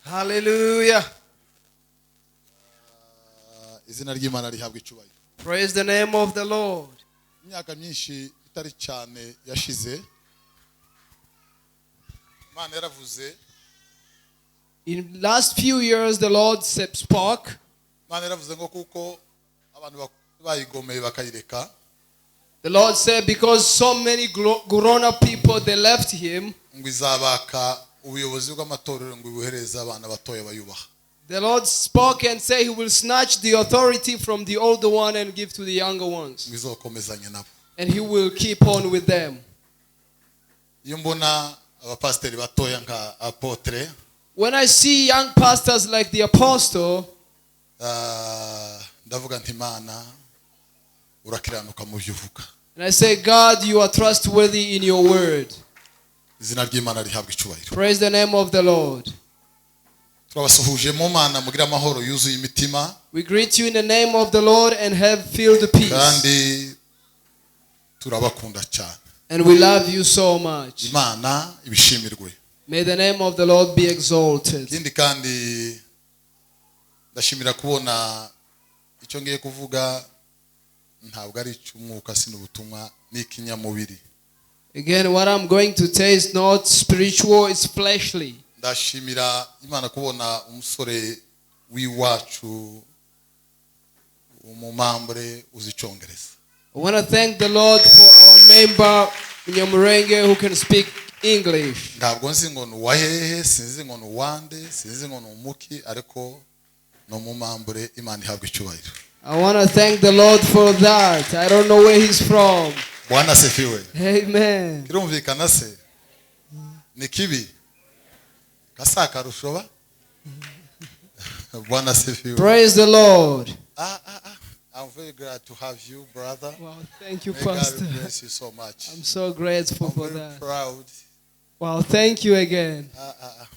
Hallelujah. Izina ry'Imana rihabwa icyubahiro. Praise the name of the Lord. Imyaka myinshi itari cyane yashize, Imana yaravuze. In last few years, the Lord spoke. Imana yaravuze ngo kuko abantu bayigomeye bakayireka. The Lord said, because so many grown-up people, they left Him. Ngo izabaka ubuyobozi bw'amatorero ngo ibuhereze abana batoya bayubaha. The Lord spoke and said He will snatch the authority from the older one and give to the younger ones. Ngo izokomezanye nabo. And He will keep on with them. Iyo mbona abapasiteri batoya nka Apotre, when I see young pastors like the apostle, ndavuga nti Imana urakiranuka mu byo uvuga. And I say, God, you are trustworthy in your word. Izina ry'Imana rihabwa icyubahiro. Praise the name of the Lord. Turabasuhuje mu Mana mugira amahoro yuzuye imitima. We greet you in the name of the Lord and have filled the peace. Kandi turabakunda cyane. And we love you so much. Imana ibishimirwe. May the name of the Lord be exalted. Kindi kandi ndashimira kubona icyo ngiye kuvuga ntabwo ari cy'umwuka sino ubutumwa n'ikinyamubiri. Again, what I'm going to say is not spiritual, it's fleshly. Ndashimira Imana kubona umusore w'iwacu umumambure uzicyongereza. I want to thank the Lord for our member Nyamurenge who can speak English. Ntabwo nzi ngo nuwahehe, sinzi ngo nuwande, sinzi ngo numuki, ariko no mumambure Imana ihabwa icyubahiro. I want to thank the Lord for that. I don't know where he's from. Bwana sifiwe. Amen. Kirumvikana se? Ni kibi? Kasaka rushoba? Bwana sifiwe. Praise the Lord. I'm very glad to have you, brother. Wow, thank you, May Pastor. God bless you so much. I'm so grateful I'm for very that. proud. Wow, thank you again.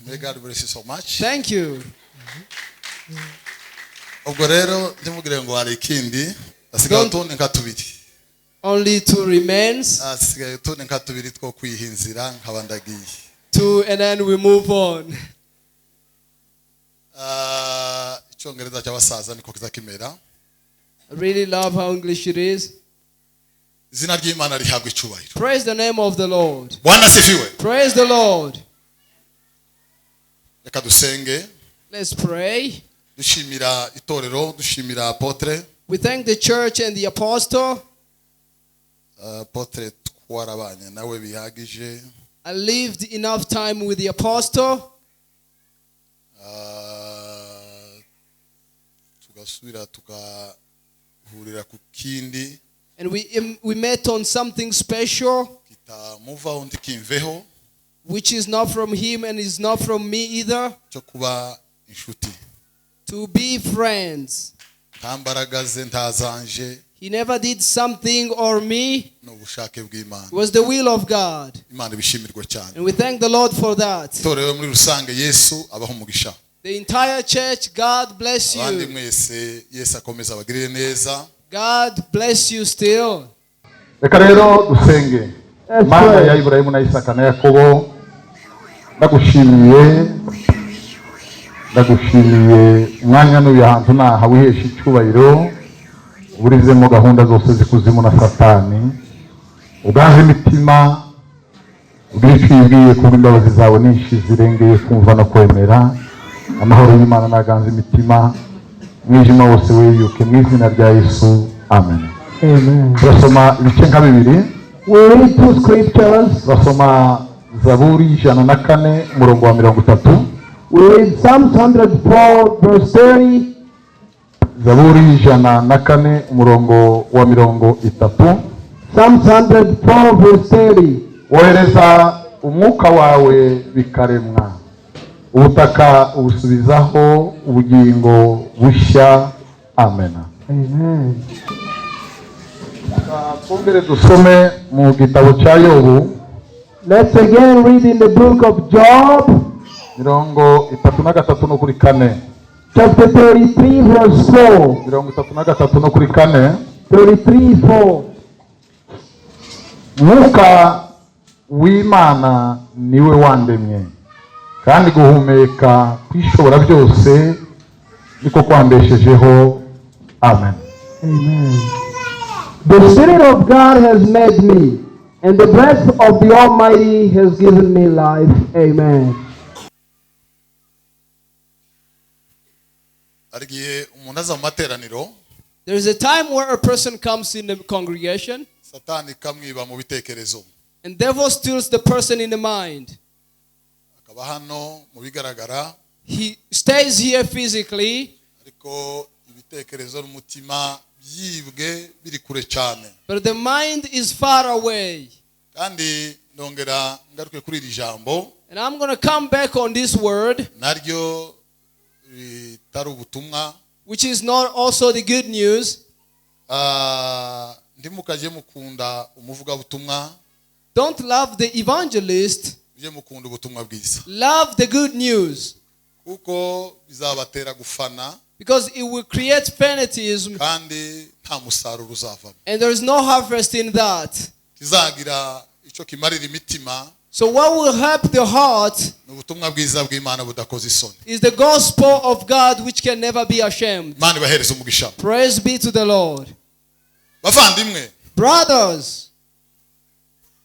May God bless you so much. Thank you. Ubwo rero ndimugire ngo hari ikindi asigaye tone nka tubiri. Only two remains. Asigaye tone nka tubiri two kwihinzira nkabandagiye. Two, and then we move on. Icyongereza cy'abasaza niko kizakimera. I really love how English it is. Izina ry'Imana rihabwa icyubahiro. Praise the name of the Lord. Bwana sifiwe. Praise the Lord. Reka dusenge. Let's pray. Dushimira itorero, dushimira Apotre. We thank the church and the apostle. Apotre twarabanye nawe bihagije. I lived enough time with the apostle. Tugasubira tukahurira ku kindi. And we met on something special, kitamuvaho ndikimveho, which is not from him and is not from me either. cyo kuba inshuti. To be friends. Nta mbaraga ze ntazanje. He never did something or me. No bushake bw'Imana. It was the will of God. Imana bishimirwe cyane. And we thank the Lord for that. Itorero muri rusange Yesu abaho umugisha. The entire church, God bless Abandi you. mwese Yesu akomeza abagirire neza. God bless you still. Reka rero dusenge. Mana ya Ibrahimu na Isaka na Yakobo, ndagushimiye umwanya n'uyu hantu naha wihesha icyubahiro, uburizemo gahunda zose zikuzimu na Satani, uganze imitima, ubwicibwiye ku imbabazi zawe nyinshi zirengeye kumva no kwemera. Amahoro y'Imana naganze imitima, mwijima wose weyuke mu izina rya Yesu. Amen. Amen. Turasoma ibice nka bibiri. We read two scriptures. Turasoma Zaburi 104 umurongo wa 30. We read Psalms 104 verse 30. Zaburi 104 umurongo wa 30. Psalms 104 verse 30. Wohereza umwuka wawe bikaremwa, ubutaka ubusubizaho ubugingo bushya. Amen. Amen. Twongere dusome mu gitabo cya Yobu. Let's again read in the book of Job. Mirongo 33 no kuri 4. Chapter 33 verse 4. Mirongo 33 no kuri 4. 33:4. Mwuka w'Imana niwe wandemye, kandi guhumeka kwishobora byose niko kwambeshejeho. Amen. Amen. The Spirit of God has made me, and the breath of the Almighty has given me life. Amen. arigiye umuntu aza mu materaniro There is a time where a person comes in the congregation satani kamwiba mu bitekerezo and devil steals the person in the mind. akaba hano mu bigaragara He stays here physically, ariko ibitekerezo n'umutima byibwe biri kure cyane, but the mind is far away. kandi ndongera ngaruke kuri iri jambo And I'm going to come back on this word, naryo ritari ubutumwa. which is not also the good news. Ndimukaje mukunda umuvugabutumwa, Don't love the evangelist, uje mukunda ubutumwa bwiza, love the good news, kuko bizabatera gufana because it will create fanatism kandi nta musaruro uzavamo, and there is no harvest in that. kizagira icyo kimarira imitima. So what will help the heart Ni ubutumwa bwiza bw'Imana budakoze isoni. is the gospel of God, which can never be ashamed. Imana ibahereze umugisha. Praise be to the Lord. Bavandimwe, Brothers,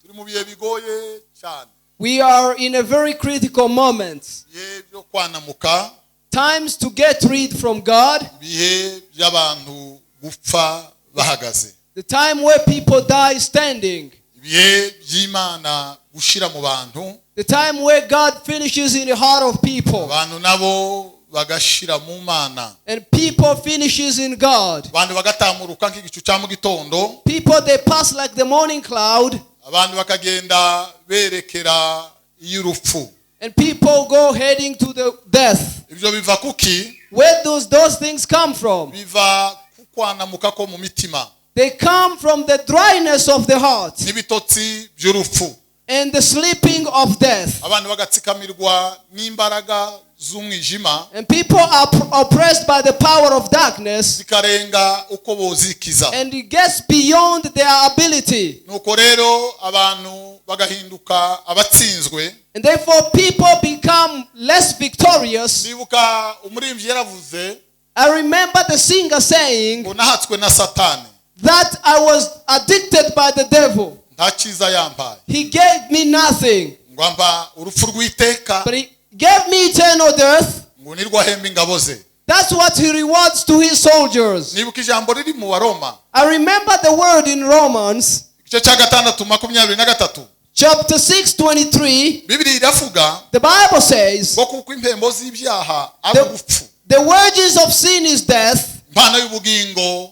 turi mu bihe bigoye cyane, we are in a very critical moment. ibihe byo kwanamuka, Times to get rid from God. ibihe by'abantu gupfa bahagaze, The time where people die standing. ibihe by'Imana gushira mu bantu, The time where God finishes in the heart of people. abantu nabo bagashira mu Mana, And people finishes in God. abantu bagatamuruka nk'igicu cya mu gitondo, People, they pass like the morning cloud. abantu bakagenda berekera iy'urupfu. And people go heading to the death. Ibyo biva kuki? Where does those things come from? Biva ku kwanamuka ko mu mitima They come from the dryness of the heart n'ibitotsi by'urupfu, and the sleeping of death. abantu bagatsikamirwa n'imbaraga z'umwijima And people are oppressed by the power of darkness, zikarenga uko bozikiza. and it gets beyond their ability. Nuko rero abantu bagahinduka abatsinzwe. And therefore people become less victorious. Bibuka umurimbyi yaravuze I remember the singer saying ngo nahatswe na Satani, that I was addicted by the devil. nta cyiza yampaye, He gave me nothing, ngo ampa urupfu rw'iteka, but he gave me eternal death. ngo nirwo ahemba ingabo ze. That's what he rewards to his soldiers. Nibuka ijambo riri mu Baroma I remember the word in Romans igice cya 6:23, chapter 6:23. Bibiliya iravuga The Bible says ngo kuko impembo z'ibyaha ari urupfu, the wages of sin is death, impano y'ubugingo,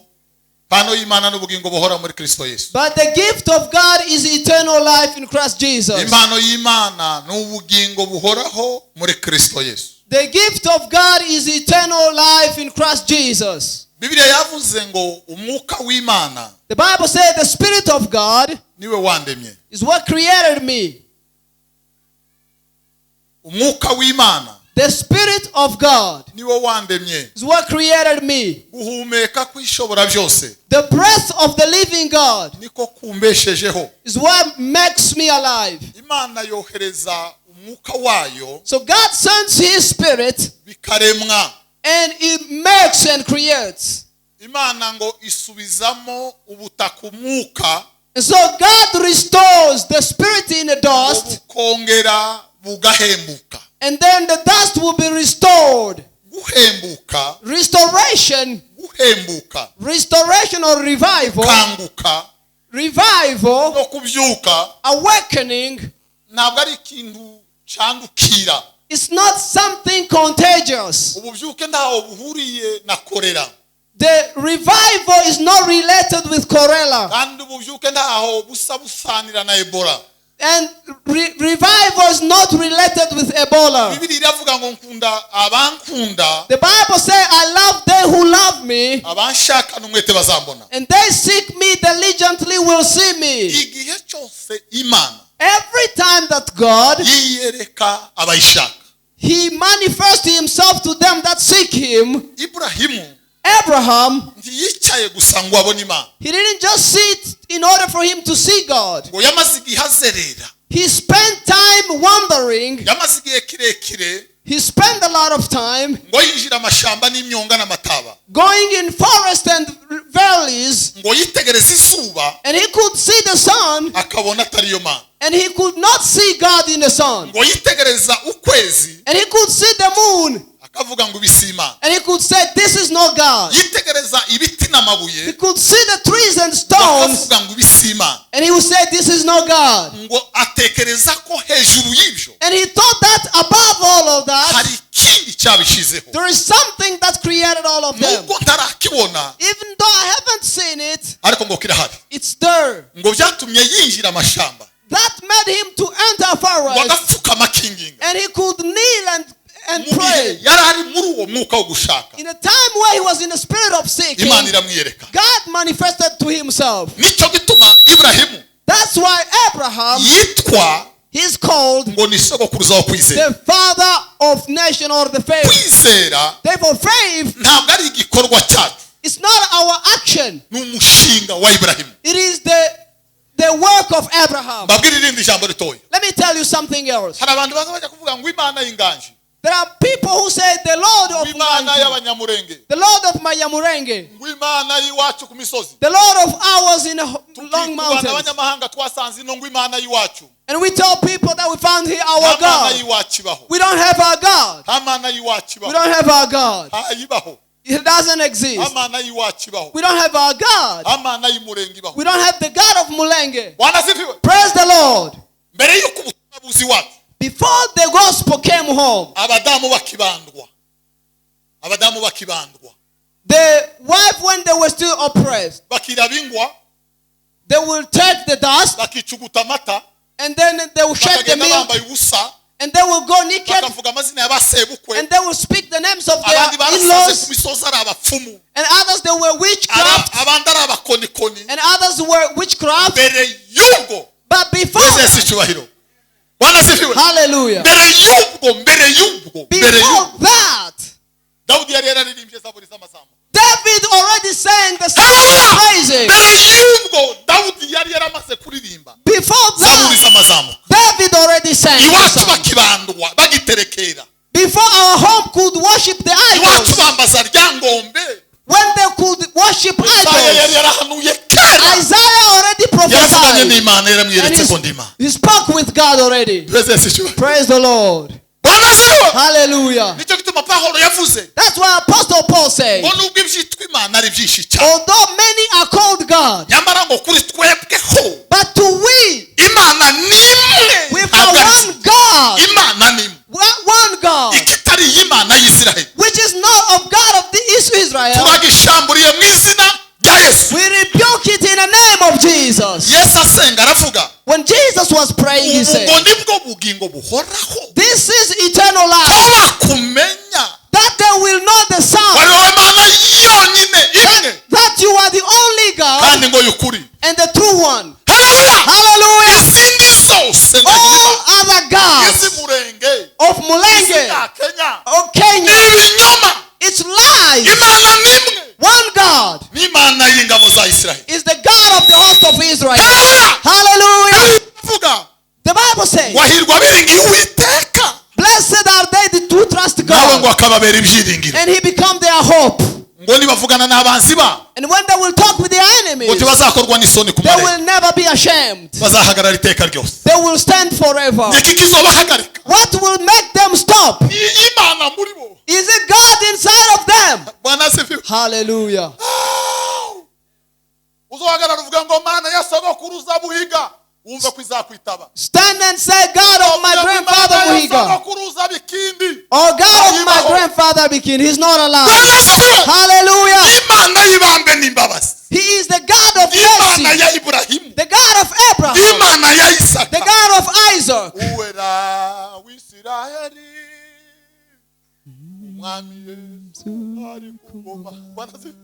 impano y'Imana n'ubugingo buhora muri Kristo Yesu. but the gift of God is eternal life in Christ Jesus. Impano y'Imana n'ubugingo buhoraho muri Kristo Yesu. The gift of God is eternal life in Christ Jesus. Bibiliya yavuze ngo umwuka w'Imana The Bible says the Spirit of God niwe wandemye. is what created me. Umwuka w'Imana The Spirit of God niwe wandemye. is what created me. Guhumeka kwishobora byose The breath of the living God niko kumbeshejeho. is what makes me alive. Imana yohereza umwuka wayo So God sends His Spirit bikaremwa. and He makes and creates. Imana ngo isubizamo ubutaka umwuka, And so God restores the Spirit in the ngo dust, bukongera bugahembuka. and then the dust will be restored. Guhembuka, Restoration, guhembuka, restoration or revival, kanguka revival, no kubyuka awakening. ntabwo ari ikintu cyandukira. It's not something contagious. Ububyuke ntaho buhuriye na korera, The revival is not related with cholera. kandi ububyuke ntaho busa busanira na Ebola. And revival is not related with Ebola. Bibiliya iravuga ngo nkunda abankunda, The Bible says, I love them who love me, abanshaka n'umwete bazambona. and they seek me diligently will see me. Igihe cyose Imana Every time that God, yiyereka abayishaka. He manifests Himself to them that seek Him. Iburahimu Abraham, ntiyicaye gusa ngo abone Imana, he didn't just sit in order for him to see God, ngo yamaze igihe azerera, He spent time wandering. yamaze igihe kirekire He spent a lot of time ngo yinjira amashamba n'imyonga n'amataba going in forest and valleys, ngo yitegereze izuba and he could see the sun, akabona atariyo mana and he could not see God in the sun. ngo yitegereza ukwezi And he could see the moon, akavuga ngo ibisi imana and he could say, this is not God. yitegereza ibiti He n'amabuye could see the trees and stones, akavuga ngo ibisi imana and he would say, this is not God. ngo atekereza ko hejuru y'ibyo And he thought that above all of that, hari ikindi cyabishizeho there is something that created all of them. nubwo ntarakibona Even though I haven't seen it, ariko ngo kirahari it's there. ngo byatumye yinjira amashamba That made him to enter ngo forest, agapfukama akinginga and he could kneel and mu gihe pray. yari ari muri uwo mwuka wo gushaka In a time where he was in the spirit of seeking, imana iramwiyereka God manifested to himself. nicyo gituma iburahimu That's why Abraham yitwa is called ngo ni sogokuruza wo kwizera the father of nation, or the faith. kwizera Therefore, faith ntabwo ari igikorwa cyacu is not our action. ni umushinga wa iburahimu It is the work of Abraham. mbabwire irindi jambo ritoya Let me tell you something else. hari abantu baza bajya kuvuga ngo imana y'inganji There are people who say the Lord ngo of imana Nganji, y'abanyamurenge the Lord of Mayamurenge, ngo imana y'iwacu ku misozi the Lord of ours in the long tukikubana mountains. abanyamahanga twasanze ino ngo imana y'iwacu And we tell people that we found here nta our mana God. y'iwacu ibaho We don't have our God. nta mana y'iwacu We ibaho don't have our God. ntayibaho It doesn't nta exist. mana y'iwacu ibaho We don't have our God. nta mana y'umurenge ibaho We don't have the God of Mulenge. wanasifiwe Praise the Lord. mbere y'uko ubutumwa buzi iwacu Before the gospel came home, abadamu bakibandwa the wife, when they were still oppressed, bakiraba ingwa they will take the dust, bakicuguta amata and then they will shake the bakagenda milk, bambaye ubusa and they will go naked, bakavuga amazina ya basebukwe and they will speak the names of their abandi barasaze ku in-laws, misozi ari abapfumu and others they were witchcraft, abandi ari abakonikoni and others were witchcraft. mbere y'ubwo But before wese icyubahiro wanasifiwe hallelujah, mbere y'ubwo before that, dawudi yari yararirimbye zaburi z'amazamu David already sang the song of praises. mbere y'ubwo dawudi yari yaramaze kuririmba Before zaburi that, z'amazamu David already sang the iwacu song. bakibandwa bagiterekera Before our home could worship the iwacu idols, bambaza ryangombe when they could worship Isaya yari idols, yarahanuye kera Isaiah already yaravuganye prophesied. n'imana And yaramwiyeretse ko ndima he spoke with God already. Praise the Lord. wanasifiwe Hallelujah. nicyo gituma pawulo yavuze That's why Apostle Paul said, ngo nubwo ibyitwa imana ari byinshi cyane although many are called God, nyamara ngo kuri twebweho but to we, imana ni imwe with ntabwo the ari one God, imana ni imwe one God, ikitari iy'imana y'isiraheli which is not of God of the Israel, turagishamburiye mu izina rya yesu we rebuke it in the name of Jesus. yesu asenga aravuga When Jesus was praying, he ubu said, ngo nibwo bugingo buhoraho this is eternal ko life, bakumenya that they will know the Son, wari wowe mana yonyine imwe that you are the only God kandi ngo y'ukuri and the true one. haleluya Hallelujah. izindi zose All ndahiba other gods iz'imurenge of Mulenge iz'Inyakenya or Kenya, ibinyoma it's lies. imana ni imwe One God n'imana y'ingabo za isiraheli is the God of the host of Israel. haleluya Hallelujah. avuga The Bible says, wahirwa biringiye uwiteka blessed are they who trust nawe ngo God, akababera ibyiringiro and he become their hope. ngo nibavugana n'abanzi ba And when they will talk with their ngo enemies, ntibazakorwa n'isoni ku they marembo will never be ashamed. bazahagarara iteka ryose They will stand forever. iki kizobahagarika What will make them stop? ni imana muri bo Is it God inside of them? bwana asifiwe Hallelujah. uzohagarara uvuga ngo mana ya sogokuruza buhiga wumve ko izakwitaba Stand and say, God of my grandfather Imana ya Muhiga, sogokuruza bikindi or God of my grandfather Bikin. He's not alive. bwana asifiwe Hallelujah. imana y'ibambe n'imbabazi He is the God of imana mercy, ya iburahimu the God of Abraham, imana ya the isaka God of Isaac. uwera w'isiraheli umwami yesu ari ku ngoma bwana asifiwe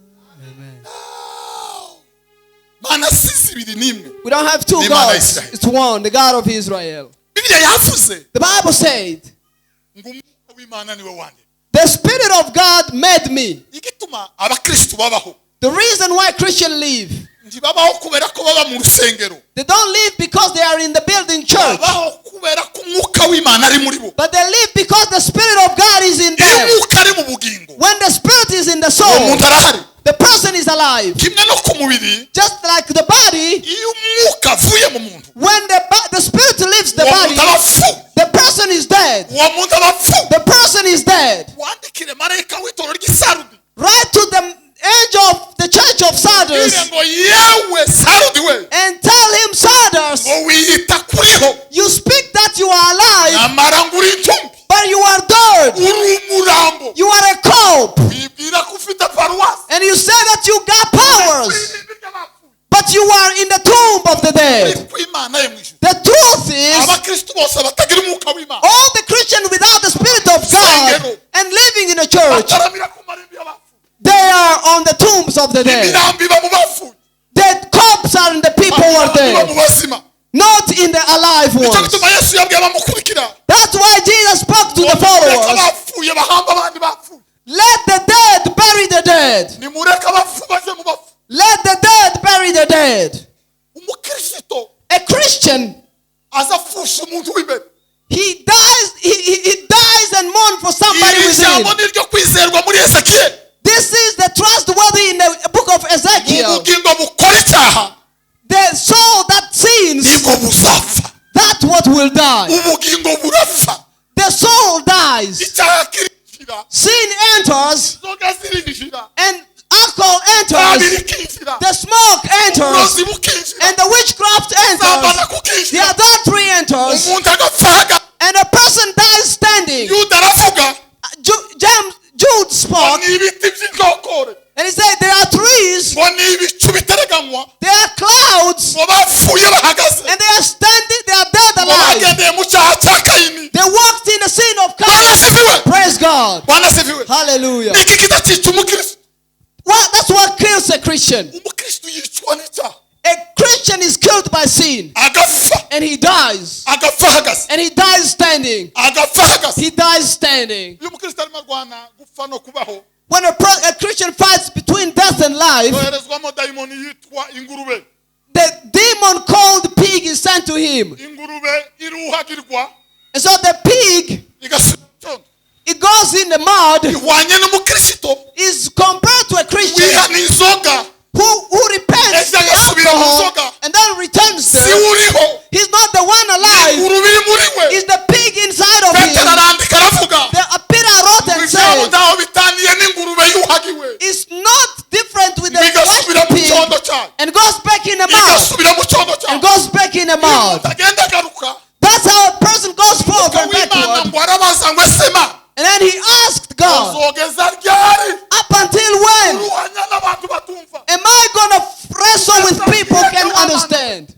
mana sisi ibiri n'imwe We don't have two The man of gods. Israel. It's one, the God of Israel. bibiliya yavuze The Bible said, ngo umwuka w'imana niwe wanjye the Spirit of God made me. igituma abakristu babaho The reason why Christians leave, ntibabaho kubera ko baba mu rusengero, they don't leave because they are in the building church, babaho kubera ko umwuka w'Imana ari muri bo. but they leave because the Spirit of God is in Iyo them. umwuka ari mu bugingo, When the Spirit is in the uwo soul, muntu arahari. the person is alive. Kimwe no ku mubiri, Just like the body, iyo umwuka avuye mu muntu, when the Spirit leaves the uwo body, muntu aba apfuye. the person is dead. Uwo muntu aba apfuye. The person is dead. Wandikire marayika w'itoro ry'isarudi, Write to the angel of the church of Sardis ubwire ngo yewe sarudi we, and tell him, Sardis, ngo wiyita kuriho, you speak that you are alive, nyamara ngo uri intumbi, but you are dead. uri umurambo. You are a corpse. Wibwira ko ufite paruwasi, And you say that you got powers, but you are in the tomb of the dead. kw'Imana yo mu ijuru. The truth is, Abakristo bose batagira umwuka w'Imana all the Christians without the Spirit of God and living in the church, bataramira ku marimbi y'abapfuye. they are on the tombs of the dead. Imirambi iba mu bapfuye, The corpses are in the people who are imirambi iba mu dead, bazima. not in the alive Nicyo ones. gituma Yesu yabwiye abamukurikira, That's why Jesus spoke to the mureke followers. abapfuye bahamba abandi bapfuye, Let the dead bury the dead. nimureke abapfu baje mu bapfu. Let the dead bury the dead. Umukristo A Christian, aza apfusha umuntu w'imbere. he dies, he dies and mourns for somebody Iri within. jambo ni ryo kwizerwa muri Ezekiyeli. This is the trustworthy in the book of Ezekiel. Ubugingo bukora icyaha The soul that sins, nibwo buzapfa. that's what will die. Ubugingo burapfa, The soul dies. icyaha kirinjira, Sin enters inzoga zirinjira, and alcohol itabi enters. rikinjira, The smoke enters uburozi bukinjira, and the witchcraft enters. gusambana The kukinjira, adultery enters umuntu agapfaga. and a person dies standing. Yuda aravuga Jude spoke ngo ni ibiti by'inkokore, and he said there are trees, ngo ni ibicu bitereganywa, there are clouds, ngo bapfuye bahagaze, and they are standing, they are dead ngo alive. bagendeye mu cyaha cya Kayini. They walked in the sin of Bwana Cain. asifiwe, Praise God. Bwana asifiwe. Hallelujah. Iki kidacica umukristo. Well, that's what kills a Christian. Umukristo yicwa n'icyaha, A Christian is killed by sin agapfa, and he dies. agapfa ahagaze, And he dies standing. agapfa ahagaze. He dies standing. Iyo umukristo arimo arwana gupfa no kubaho, When a Christian fights between death and life, yoherezwamo dayimoni yitwa ingurube. the demon called pig is sent to him. Ingurube iruhagirwa, And so the pig, igasubira mu cyondo. it goes in the mud, Ihwanye n'umukristo is compared to a Christian wihana inzoga, who repents the Ese agasubira mu alcohol nzoga. and then returns si there. uriho, He's not the one alive. ingurube iri muri we. It's the pig inside of Petero him. arandika aravuga, Peter wrote and ibyabo said, ntaho bitaniye n'ingurube yuhagiwe, it's not different with the bigasubira white mu pig cyondo cyayo, and goes back in the mouth igasubira mu cyondo and cyayo. goes back in the mouth. Agenda agaruka, That's how a person goes forward and w'Imana backward. ngo arabaza ngo ese ma And then he asked God, uzogeza ryari up until when uruhanya n'abantu batumva? am I going to wrestle with people who can understand?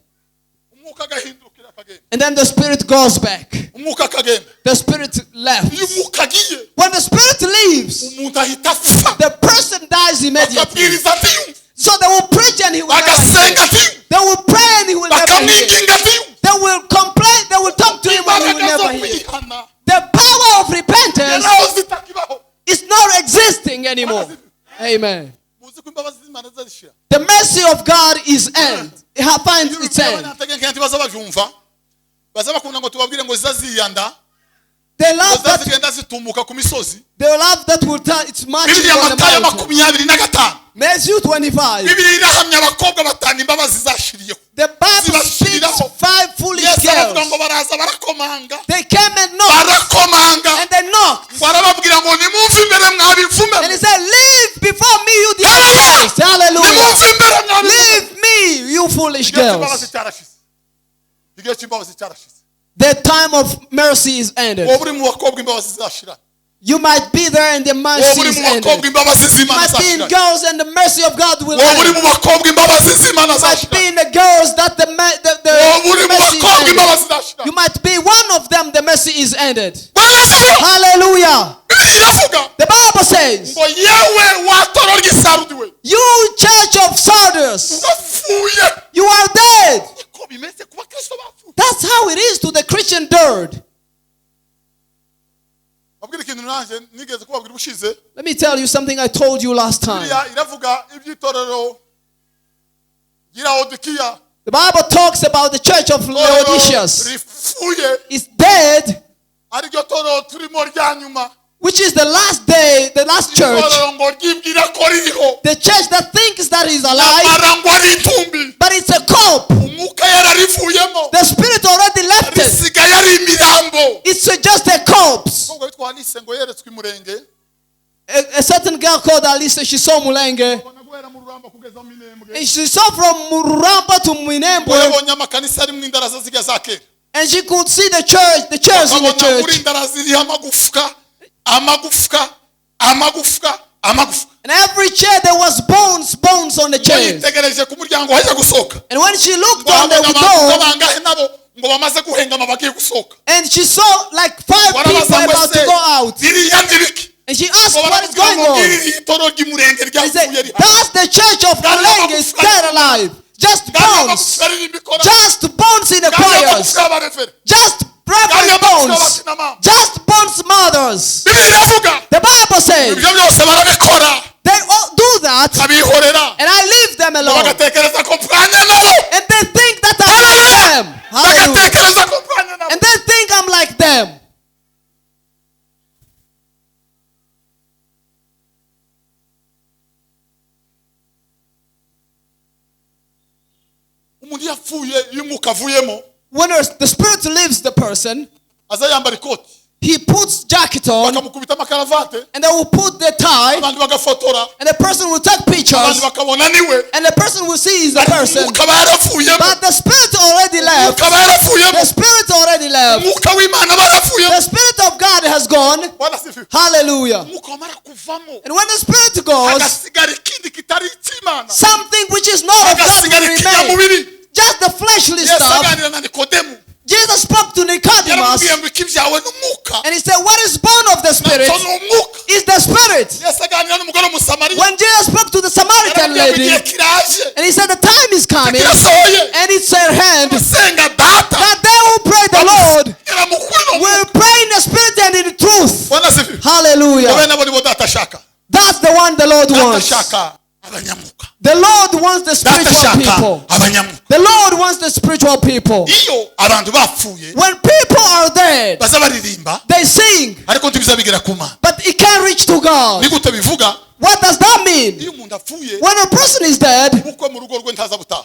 Umwuka agahindukira akagenda, And then the spirit goes back. umwuka akagenda. The spirit left. Iyo umwuka agiye, When the spirit leaves, umuntu ahita apfa, the person dies immediately. akabwiriza ntiyumve, So they will preach and he will never hear. agasenga ntiyumve, They will pray and he will never hear. bakamwinginga ntiyumve. They will complain, they will talk to him and he will Imbaraga zo never hear. kwihana The power of repentance naho zitakibaho. is not existing anymore. Amen. Muzi ko imbabazi z'Imana zishira. The mercy of God is end. It finds its end. Abanyategeka ntibaza babyumva, baza bakunda ngo tubabwire ngo zizaziyanda, They love that. zizagenda zitumuka ku misozi. They love that will tell it's marching Bibiliya on the Matayo mountain. 25. Matthew 25. Bibiliya irahamya abakobwa batanu imbabazi zashiriyeho. The Bible speaks 5 foolish Yesu aravuga girls. ngo baraza barakomanga, They came and knocked barakomanga, and they knocked. ngo arababwira ngo nimumve imbere mwabivume, And he said, leave before me, you the girls. Hallelujah. nimumve imbere mwabivume. Leave me, you foolish Igihe cy'imbabazi girls. cyarashize, igihe cy'imbabazi cyarashize. The time of mercy is ended. Wowe uri mu bakobwa imbabazi zizashira, You might be there and the wowe mercy uri is mu bakobwa ended. imbabazi You z'Imana might be in zashira, girls and the mercy of God will wowe uri end. mu bakobwa imbabazi z'Imana You might zashira, be in the girls that the wowe uri mu mercy is bakobwa ended. imbabazi zashira. You might be one of them, the mercy is ended. Barasiba, Hallelujah. Bibiliya iravuga The Bible says, ngo yewe watoro ry'isarudi we, you church of Sardis, wapfuye. you are dead. Niko bimeze ku bakristo bapfuye. That's how it is to the Christian dirt. Babwire ikintu ibintu nanjye nigeze kubabwira ubushize. Let me tell you something I told you last time. Bibiliya iravuga iby'itorero Laodikiya. The Bible talks about the church of Laodiceas. Rifuye It's dead, ariryo torero turimo rya nyuma. which is the last day, the last church. Itorero ngo ryibwira ko ririho. The church that thinks that is alive, Amara ngo ari intumbi. but it's a corpse. Umwuka yararivuyemo. The spirit already left it. Risigaye ari imirambo. It's just a corpse. Ngo witwa Alice ngo yeretswe imurenge. A certain girl called Alice, she saw Mulenge. Guhera mu Ruramba kugeza mu Minembwe. And she saw from Muramba to Minembwe. Yabonye amakanisa ari mu indaraza zijya za kera. And she could see the chairs in the Akabona muri church. indaraza iriho amagufwa. And every chair there was bones on the chairs. Yitegereje ku muryango hajya gusohoka. And when she looked on the Abantu door, bangahe nabo ngo bamaze guhengama bagiye gusohoka. and she saw like 5 people about to go out. Biriya ndibiki. And she asked, what is going on? He said, that's the church of Mulenge is dead alive. Just bones. Just bones in the choirs. Just reverend bones. Just bones mothers. The Bible says they all do that, and I leave them alone. And they think that I'm like them. Hallelujah. And they think I'm like them. Umuntu yapfuye iyo umwuka avuyemo When the spirit leaves the person, aza yambara ikoti he puts jacket on, bakamukubita amakaravate and they will put the tie, abandi bagafotora and the person will take abandi pictures, bakabona niwe and the person will see is the person. umwuka aba yaravuyemo But the spirit already left. umwuka aba yaravuyemo The spirit already left. umwuka w'Imana aba yaravuyemo. The spirit of God has gone. Bwana sifiwe. Hallelujah. umwuka wamara kuvamo And when the spirit goes, hagasigara ikindi kitari icy'Imana something which is not of God hagasigara will remain. ikinyamubiri. Just the fleshly Yesu stuff. aganira na Nikodemu Jesus spoke to Nicodemus, yaramubwiye ngo ikibyawe n'umwuka and he said, what is born of the spirit nacyo ni umwuka. is the spirit. Yesu aganira n'umugore w'Umusamariya When Jesus spoke to the Samaritan yaramubwiye ngo igihe lady, kiraje and he said, the time is coming, kirasohoye and it's at hand, gusenga data that they who pray the Lord yaramukuri no will pray in the spirit and in truth. Bwana sifiwe. Hallelujah. Wowe nabo nibo data ashaka. That's the one the Lord Data wants. ashaka abanyamuka. The Lord wants the Data spiritual ashaka people. abanyamuka. The Lord wants the spiritual people. Iyo abantu bapfuye When people are dead, baza baririmba they sing, ariko ntibizabigera ku Mana. but it can't reach to God. Ni gute bivuga? What does that mean? Iyo umuntu apfuye When a person is dead, ubukwe mu rugo rwe ntaza butaha.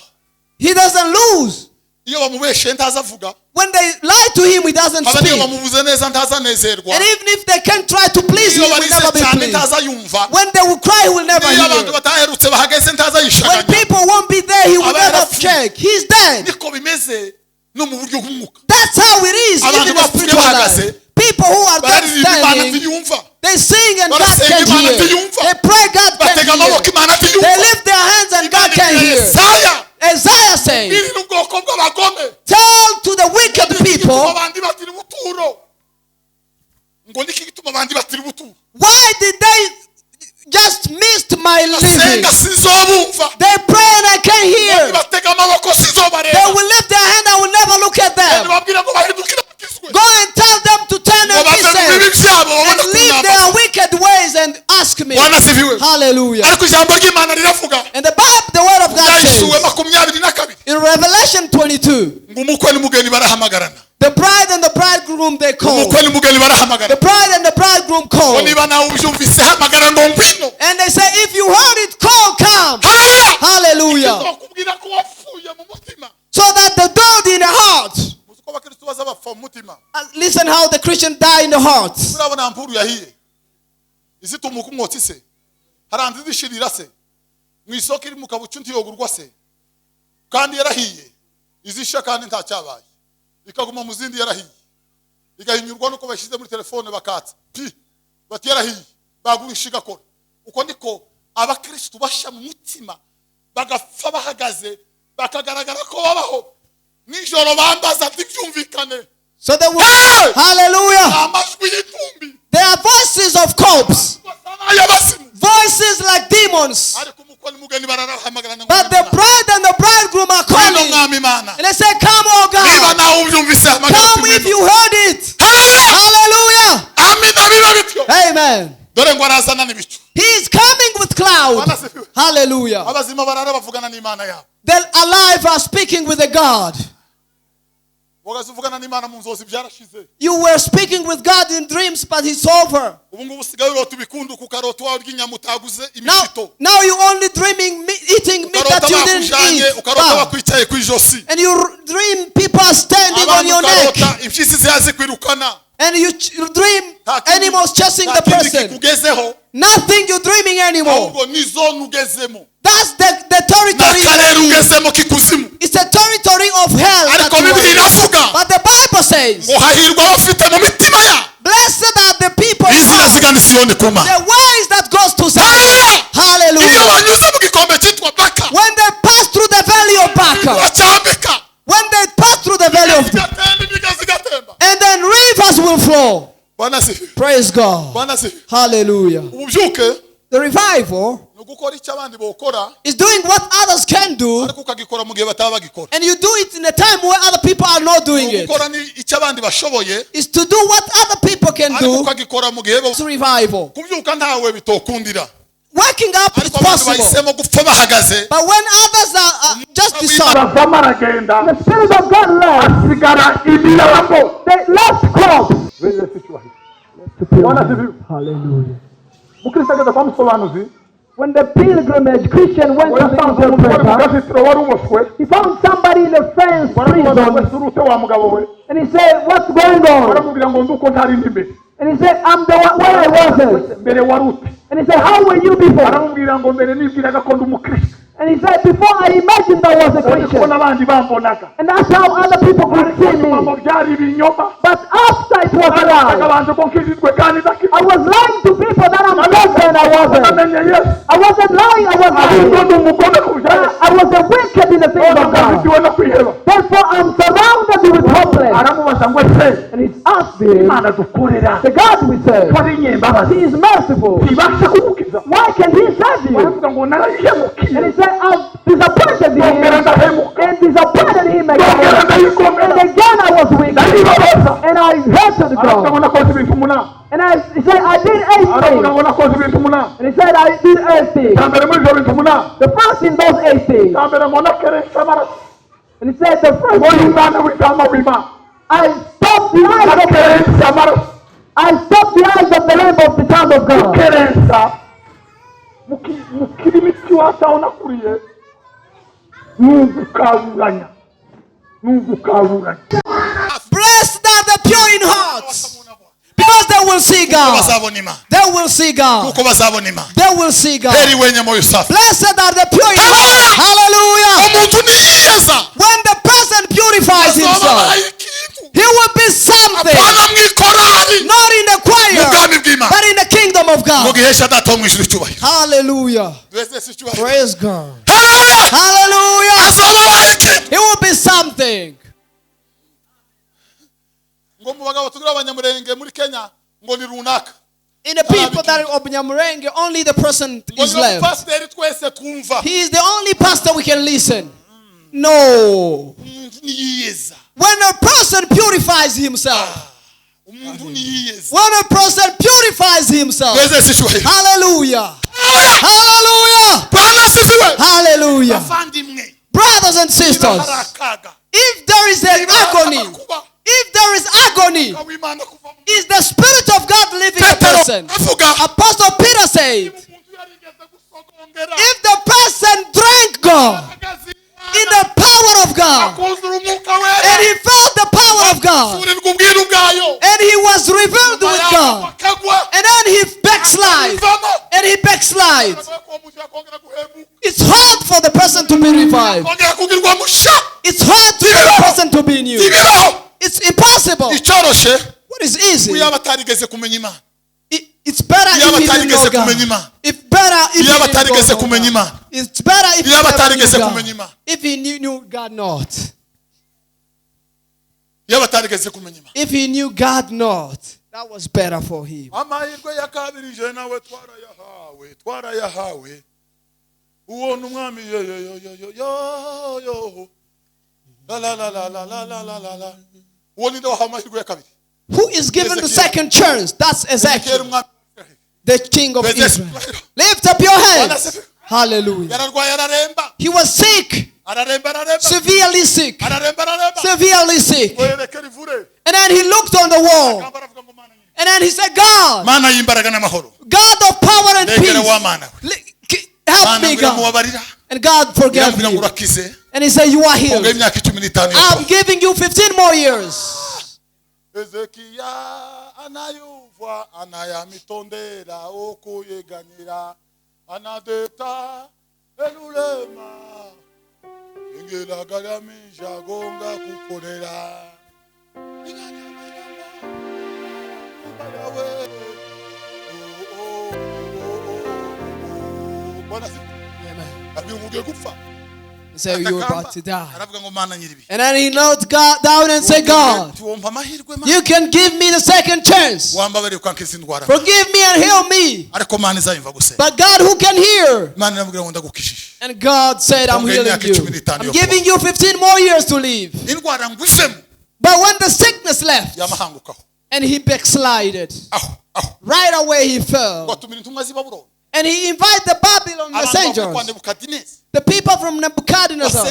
he doesn't lose. Iyo bamubeshe ntaza avuga. When they lie to him, he doesn't Abandi iyo speak. bamubuze neza ntaza anezerwa. And even if they can try to please him, Iyo he will barize never be cyane pleased. ntaza yumva. When they will cry, he will never Iyo abantu hear. bataherutse bahageze ntaza When yishaganya. people won't be there, he will Aba never yarapfuye. check. He's dead. Niko bimeze no mu buryo bw'umwuka. That's how it is Abantu even in the bapfuye spiritual bahagaze. life. People who are dead Bararirimba Imana standing, ntiyumva. they sing and God Barasenga can't Imana hear. ntiyumva. They pray, God Batega can't amaboko hear. Imana They ntiyumva. lift their hands and God Imana can't ibwira hear. Yesaya Isaiah says, biri n'ubwoko bw'abagome. tell to the wicked Ngo niki people, gituma abandi batira ubuturo? Ngo niki gituma abandi batira ubuturo? why did they just miss my living? Basenga sinzobumva. They pray and I can't hear. Batega amaboko They sinzobareba. will lift their hand, I will never look at them. Babwira ngo bahindukire bakizwe. Go and tell them to turn Ngo and bave mu bibi listen byabo and babone leave kunama. their wicked ways and ask me. Bwana sifiwe. Hallelujah. Ariko ijambo ry'Imana riravuga. And the Bible, the word of God Yahishuwe says 22 in Revelation 22, ngo umukwe n'umugeni barahamagarana. the bride and the bridegroom they call. Umukwe n'umugeni The barahamagarana. bride and the bridegroom call. Ngo niba nawe ubyumvise hamagara ngo ngwino. And they say, if you heard it, call, come. Haleluya. Hallelujah. Bakubwira ko wapfuye mu mutima. So that the dead in the heart. Muzi ko abakristo baza bapfa mu mutima. Listen how the Christian die in the heart. Urabona mpuru yahiye. Izitumuka umwotsi se. Haranze zishirira se. Mu isoko iri mu kabucu ntiyogurwa se. Kandi yarahiye. Izisha kandi nta cyabaye. Ikaguma mu zindi yarahiye. Igahinyurwa nuko bashize muri telefone bakatsa. Bati yarahiye. Bagurisha igakora. Uko ndiko abakristo basha mu mutima bagapfa bahagaze bakagaragara ko babaho. Nijoro bambaza ntibyumvikane. So they will, Hey! hallelujah. Amajwi y'itumbi. There are voices of corpse. Voices like demons. Ariko umukwe n'umugeni barahamagarana. But the bride and the bridegroom are calling. And they say, come, oh Niba God. nawe ubyumvise hamagara. Come if you heard it. Haleluya. Hallelujah. Amina biba bityo. sibyo Amen. dore ngo arazana n'ibicu He is coming with cloud. Hallelujah. abazima barara bavugana n'Imana yabo The alive are speaking with the God. wagazuvugana n'Imana mu nzozi byarashize You were speaking with God in dreams, but it's over. ubu ngubu usigaye urota ibikundu ku karota wawe ry'inyama utaguze Now imishito you only dreaming eating meat that ukarota you didn't bakujanye eat. ukarota Wow. bakwicaye ku ijosi And you dream people are standing on abantu your neck. ukarota impyisi zihazi kwirukana And you dream animals chasing the nta kindi person. kikugezeho Nothing you're dreaming anymore. ahubwo ni zone ugezemo That's the territory. n'akarere ugezemo k'ikuzimu It's a territory of hell. ariko that you are Bibiliya in. iravuga But the Bible says, ngo hahirwa abafite mu mitima ya blessed are the people inzira zigana isiyoni ku mana the ways that goes to Zion. iyo Hallelujah. banyuze mu gikombe cyitwa baka When they pass through the valley of Baca, bacyambika when they pass through the valley of igatemba imigazi igatemba and then rivers will flow. bwana sifi Praise God. bwana sifi Hallelujah. ububyuke The revival ni ugukora icyo abandi bokora is doing what others can do, ariko ukagikora mu gihe bataba bagikora and you do it in a time where other people are not doing it. gukora ni icyo abandi bashoboye Is to do what other people can ariko do. ukagikora mu gihe It's revival. kubyuka ntawe bitokundira Waking up is ariko abantu possible. bahisemo gupfa bahagaze But when others are just decide, aravamo aragenda The Spirit of God left. asigara imirambo They left crops. bene sicyubahiro To Bwana pilgrim. sifiwe. Hallelujah. mukristo ageze kwa musobanuzi When the pilgrimage Christian went to the yasanze umugore mu interpreter, gazitiro wari uboswe he found somebody in a fence baramubaza ngo prison, ese urute wa mugabo we and he said, "What's going on?" baramubwira ngo nduko ntari ndi mbere And he said, "I'm the one where I wasn't." mbere wari ute And he said, "How were you before?" baramubwira ngo mbere nibwiraga ko ndi umukristo And he said, "Before I imagined I was a ariko Christian." n'abandi bambonaga And that's how other people could see nyuma ngo me. byari ibinyoma But after it was a lie, akabanje ko nkijijwe kandi ndakijijwe I was lying to people that I'm blessed and I wasn't. namenye yesu I wasn't lying, I was ahubwo lying. ndi umugome kurusha I was a wicked in the things of God. bafitiwe no kwiheba Therefore, I'm surrounded with hopeless. aramubaza ngo ese And he's asked him, imana dukorera the God we serve, ko ari nyembabazi he is merciful. ntibasha kugukiza Why can he save you? baravuga ngo narayihemukiye And he said, I've disappointed ndongera him ndahemuka and disappointed him ndongera again. ndayigomera And again I was wicked. ndayibabaza And I hated aravuga ngo God. nakoze ibintu umunani And he said, I did 8 aravuga things. ngo nakoze ibintu umunani And he said, I did 8 things. cya mbere muri ibyo bintu umunani The first in those 8 things. cya mbere ngo nakeresha amaraso And he said, the first ngo thing, y'umwana w'intama w'imana I stopped the eyes of nakeresha amaraso the lamb of the child of God. kerensa mukiri miti wataho nakuriye nugukaburanya blessed are the pure in heart, because they will see God. bazabona imana They will see God. kuko bazabona imana They will see God. heri wenye moyo safi Blessed are the pure in heart. Hallelujah. umuntu niyeza When the person purifies azaba himself, abaye ikintu he will be something. apana mu ikorari Not in the mu choir, bwami bw'imana but in the kingdom of mu God. gihesha data wo mu ijuru icyubahiro Hallelujah. duheze icyubahiro Praise God. haleluya Hallelujah. azaba abaye ikintu He will be something. ngo mu bagabo tugira abanyamurenge muri Kenya ngo ni runaka In the people that are of Nyamurenge, only the person ngo is ni left. pasiteri twese twumva He is the only pastor we can listen. No. umuntu niyeza When a person purifies himself, umuntu niyeza when a person purifies himself, duheze icyubahiro hallelujah. Hallelujah. bwana sifiwe Hallelujah. bavandimwe Brothers and niba sisters, hari akaga if there is an agony, kuba if there is agony, w'imana kuva mu is the Spirit of God living in a Petero person. avuga Apostle Peter said, umuntu yarigeze gusogongera if the person drank God agazi in the power of God, akuzura umwuka and wera he felt the power of God, surirwa ubwiru bwayo and he was revealed with God, akagwa and then he backslide, ivamo and he backslide. ko umuntu yakongera guhemuka It's hard for the person to be revived. kongera kugirwa musha It's hard for the person to be new. ibibaho It's impossible. icoroshe What is easy? iyo abatarigeze kumenya imana It's better iyo if you didn't abatarigeze know kumenya God. imana It's better if iyo you didn't abatarigeze know kumenya God. imana It's better if iyo you never abatarigeze knew kumenya God. imana If he knew God not. iyo abatarigeze kumenya imana If he knew God not. That was better for him. amahirwe ya kabiri je nawe twarayahawe uwo ni umwami yo la uwo ni nde wahawe amahirwe ya kabiri Who is given the second chance? That's Ezekiel. the king of Israel. Lift up your hands. Hallelujah. He was sick. Severely sick. Severely sick. And then he looked on the wall. And then he said, God, God of power and peace, help me, God. And God forgave me. And he said, you are healed. I'm giving you 15 more years. He said, you were about to die. And then he knelt God down and said, God, you can give me the second chance. Forgive me and heal me. But God, who can hear? And God said, I'm healing you. I'm giving you 15 more years to live. But when the sickness left, and he backslided, right away he fell. And he invited the Babylon messengers, the people from Nebuchadnezzar,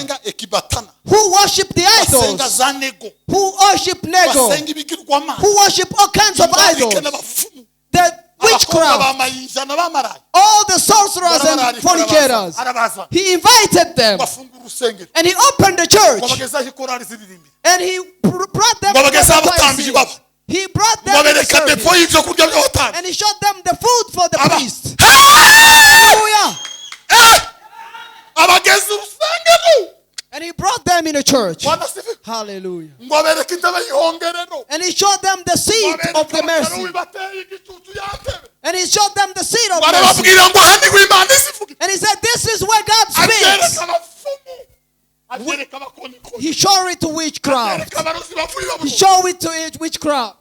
who worship the idols, who worship Nego, who worship all kinds of idols, the witchcraft, all the sorcerers and fornicators. He invited them, and he opened the church, and he brought them to the He brought them to the service, and he showed them the food for the priest. Hallelujah! And he brought them in a church. Hallelujah! And he showed them the seed of the mercy. And he showed them the seed of mercy. And he said, this is where God speaks. He showed it to witchcraft. He showed it to witchcraft.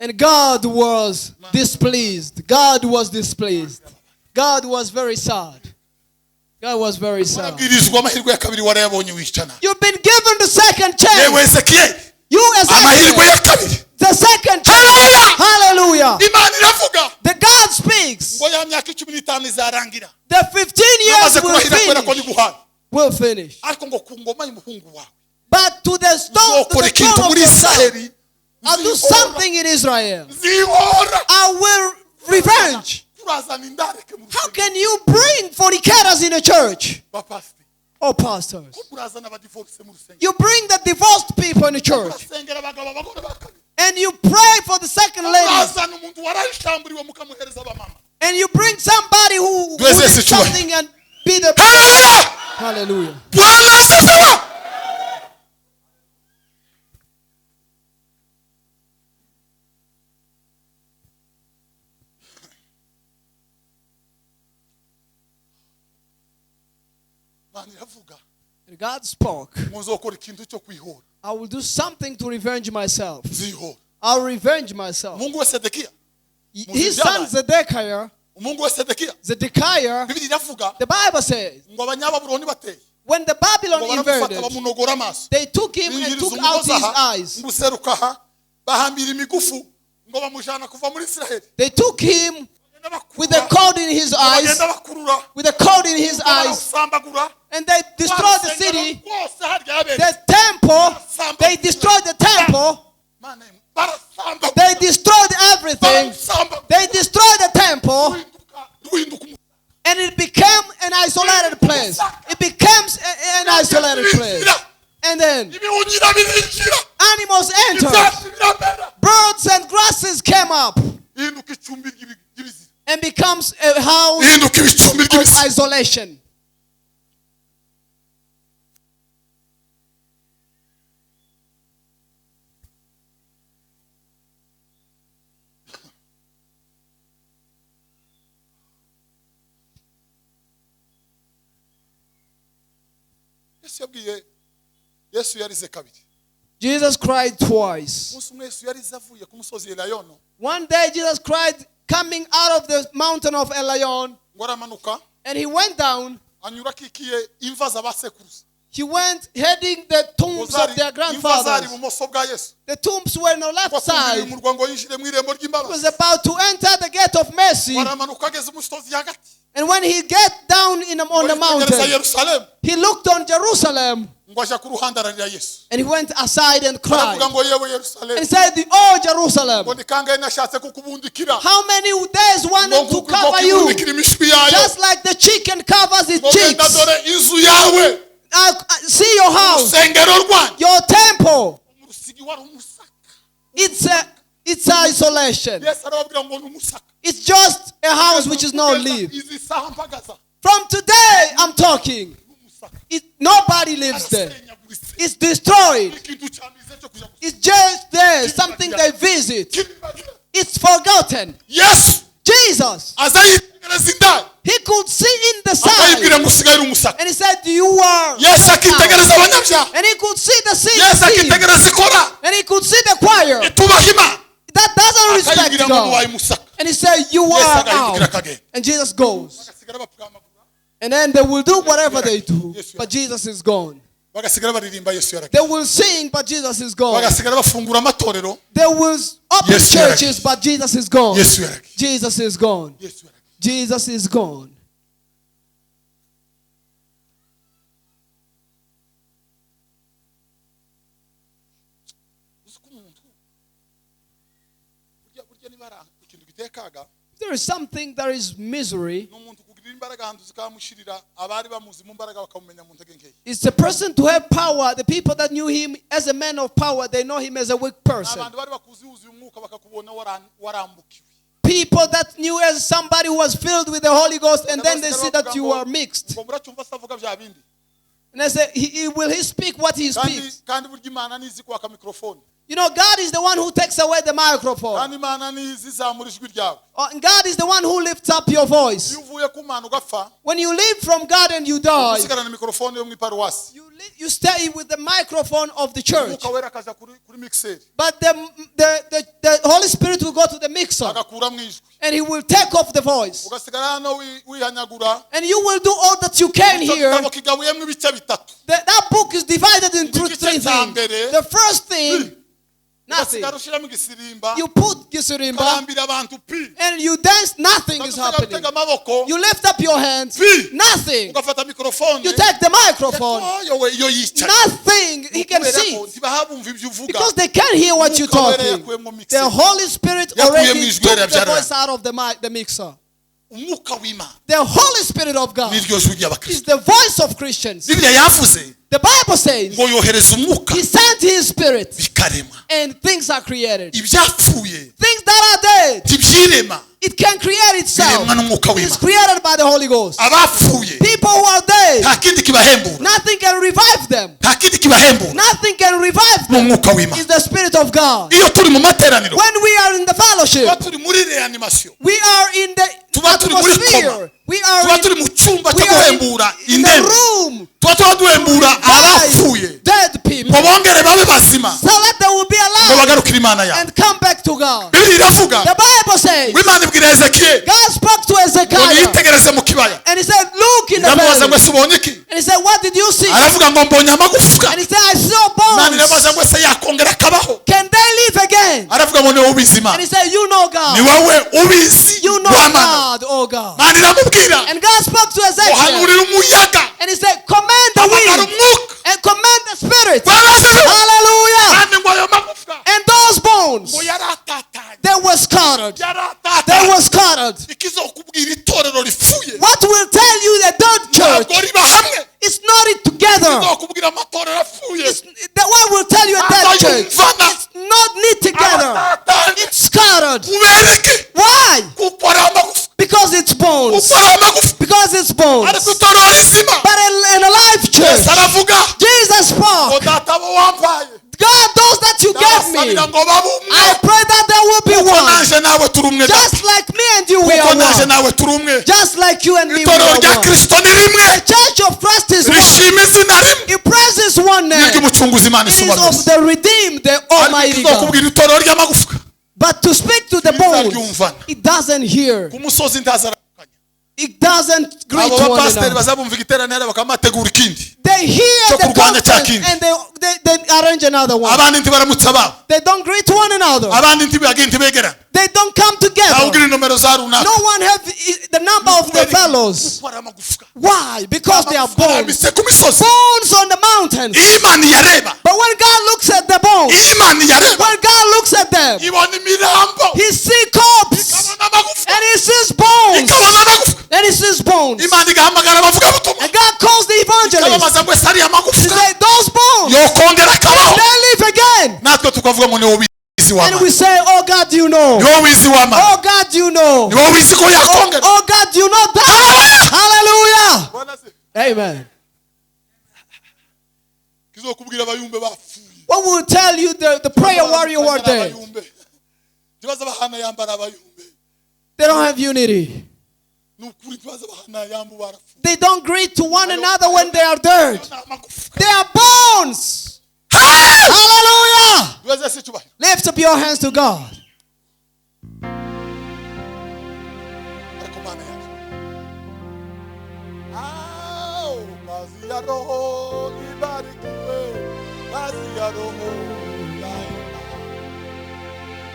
And God was displeased. God was displeased. God was very sad. God was very sad. You've been given the second chance. You Ezekiel, the second chance. Hallelujah. The God speaks. The 15 years will finish. But to the throne of your son, I'll do something in Israel. I will revenge. How can you bring fornicators in a church? Oh, pastors. You bring the divorced people in the church. And you pray for the second lady. And you bring somebody who did something and be the... Hallelujah. Hallelujah. And God spoke. I will do something to revenge myself. I'll revenge myself. His son Zedekiah, the Bible says, when the Babylon invaded, they took him and took out his eyes. They took him with a cord in his eyes, and they destroyed the city, the temple. They destroyed the temple. They destroyed everything. They destroyed the temple, and it became an isolated place. It becomes an isolated place. And then animals entered. Birds and grasses came up and becomes a house of isolation. Jesus cried twice. One day Jesus cried coming out of the mountain of Elion, and he went down. He went heading the tombs of their grandfathers. The tombs were on the left side. He was about to enter the gate of mercy. And when he got down on the mountain, he looked on Jerusalem. And he went aside and cried. And he said, "Oh Jerusalem, how many days wanted to cover you, just like the chicken covers its chicks. See your house, your temple. It's isolation. It's just a house which is not lived. From today, I'm talking. Nobody lives there. It's destroyed. It's just there, something they visit. It's forgotten. Yes, Jesus, he could see in the side, and he said, "You are." Yes, and he could see the sea, and he could see the choir that doesn't respect God. And he said, "You are out." And Jesus goes. And then they will do whatever they do, but Jesus is gone. They will sing, but Jesus is gone. They will open churches, but Jesus is gone. Jesus is gone. Jesus is gone. There is something that is misery. It's the person to have power. The people that knew him as a man of power, they know him as a weak person. People that knew as somebody who was filled with the Holy Ghost, and then they see that you are mixed. And I say, will he speak what he speaks? You know, God is the one who takes away the microphone. And God is the one who lifts up your voice. When you live from God and you die, you stay with the microphone of the church. But the Holy Spirit will go to the mixer. And he will take off the voice. And you will do all that you can here. That book is divided into three things. The first thing, nothing. You put gisirimba and you dance, nothing is happening. You lift up your hands, nothing. You take the microphone, nothing. He can see. Because they can't hear what you're talking. The Holy Spirit already took the voice out of the mixer. The Holy Spirit of God is the voice of Christians. The Bible says he sent his spirit and things are created. Things that are dead, it can create itself. It's created by the Holy Ghost. People who are dead, nothing can revive them. Nothing can revive them. It's the Spirit of God. When we are in the fellowship, we are in the atmosphere. We are in the room. Dead people. So that they will be alive and come back to God. The Bible says God spoke to Ezekiel and he said, "Look in the valley." And he said, "What did you see?" And he said, "I saw bones. Can they live again?" And he said, "You know God. You know God, oh God." And God spoke to Ezekiel and he said, "Command the wind and command the spirit." Hallelujah. And those bones, they were scattered. They were scattered. What will tell you the third church is not it together? The one will tell you a third church it's not knit together. It's scattered. Why? Because it's bones. Because it's bones. But in a life church, Jesus spoke. God, those that you gave me, I pray that there will be one. Just like me and you, we are one. Just like you and me, we are one. The church of Christ is one. It praises one name. It is of the redeemed, the Almighty God. But to speak to the bones, it doesn't hear. It doesn't greet abo one bapasiteri another. bazabumva igiteraniro bakamategura ikindi They hear cyo the kurwanya cya conference kindi. and they arrange another one. abandi ntibaramutsa ababo They don't greet one another. abandi ntibegerana They don't come together. ntawugira inomero za runaka No one have the number of the fellows. kuko ari amagufwa Why? Because they are bones. arambitse ku misozi. Bones on the mountains. iyo imana iyareba But when God looks at the bones, iyo imana iyareba when God looks at them, ibona imirambo He sees corpse ikabona amagufwa and He sees bones ikabona amagufwa and He sees bones. imana igahamagara abavugabutumwa And God calls the evangelists. ikababaza ngo ese ariya She magufwa said, those bones, yokongera akabaho they live again. natwe tukavuga ngo ni wowe wizi And w'amana we say, oh God, you know. ni wowe wizi w'amana Oh God, you know. ni wowe wizi ko yakongera Oh God, you know that. Hallelujah. Amen. kizokubwira abayumbe bapfuye What will tell you the prayer warrior who are there? ntibaza abahana yambara abayumbe They don't have unity. ni ukuri ntibaza abahana yambu barapfuye They don't greet to one another when they are dirt. ni amagufwa They are bones. Hallelujah. ntibaza ese cyubahiro Lift up your hands to God. ariko mana yaje kazi ya roho ibarikiwe kazi ya roho daima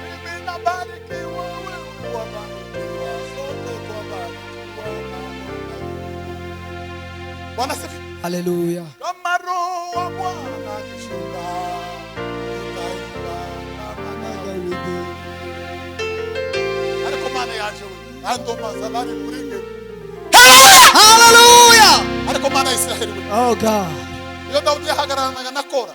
mimi nabarikiwa wewe wabarikiwa sote twabarikiwa na Bwana sifi Hallelujah. kama roho wa Bwana akishuka nitaimba kama Daudi ariko mana yaje we ando mazalani kuringe Hallelujah. ariko mana Israeli we Oh God. iyo Dawudi yahagararanaga na Kora